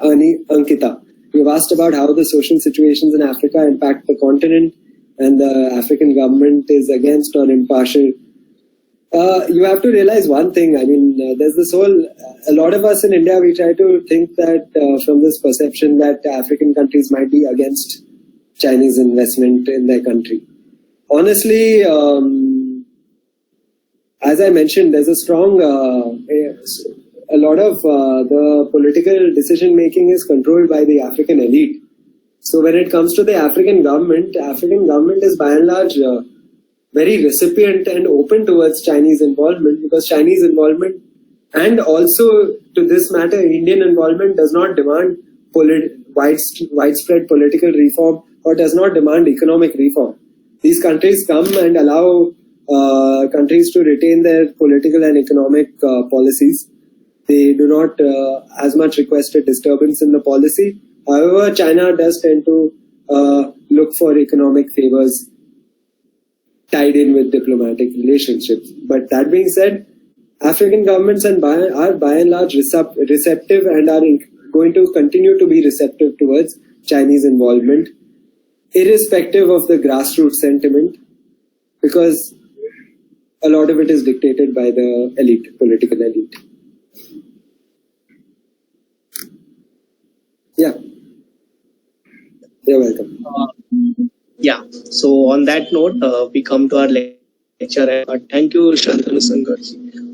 S2: Ankita. You've asked about how the social situations in Africa impact the continent, and the African government is against or impartial. You have to realize one thing. I mean, there's this a lot of us in India, we try to think that from this perception that African countries might be against Chinese investment in their country. Honestly, as I mentioned, there's a strong, a lot of the political decision making is controlled by the African elite. So when it comes to the African government is by and large very recipient and open towards Chinese involvement, because Chinese involvement and also to this matter, Indian involvement does not demand widespread political reform or does not demand economic reform. These countries come and allow countries to retain their political and economic policies. They do not as much request a disturbance in the policy. However, China does tend to look for economic favors tied in with diplomatic relationships. But that being said, African governments are by and large receptive and are going to continue to be receptive towards Chinese involvement, irrespective of the grassroots sentiment, because a lot of it is dictated by the elite, political elite. Yeah. You're welcome.
S1: Yeah. So on that note, we come to our lecture. Thank you, Shaantanu Shankar,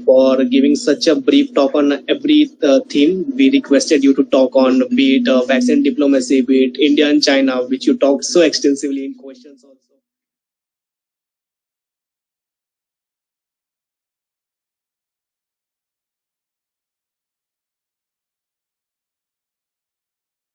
S1: for giving such a brief talk on every theme. We requested you to talk on, be it vaccine diplomacy, be it India and China, which you talked so extensively in questions.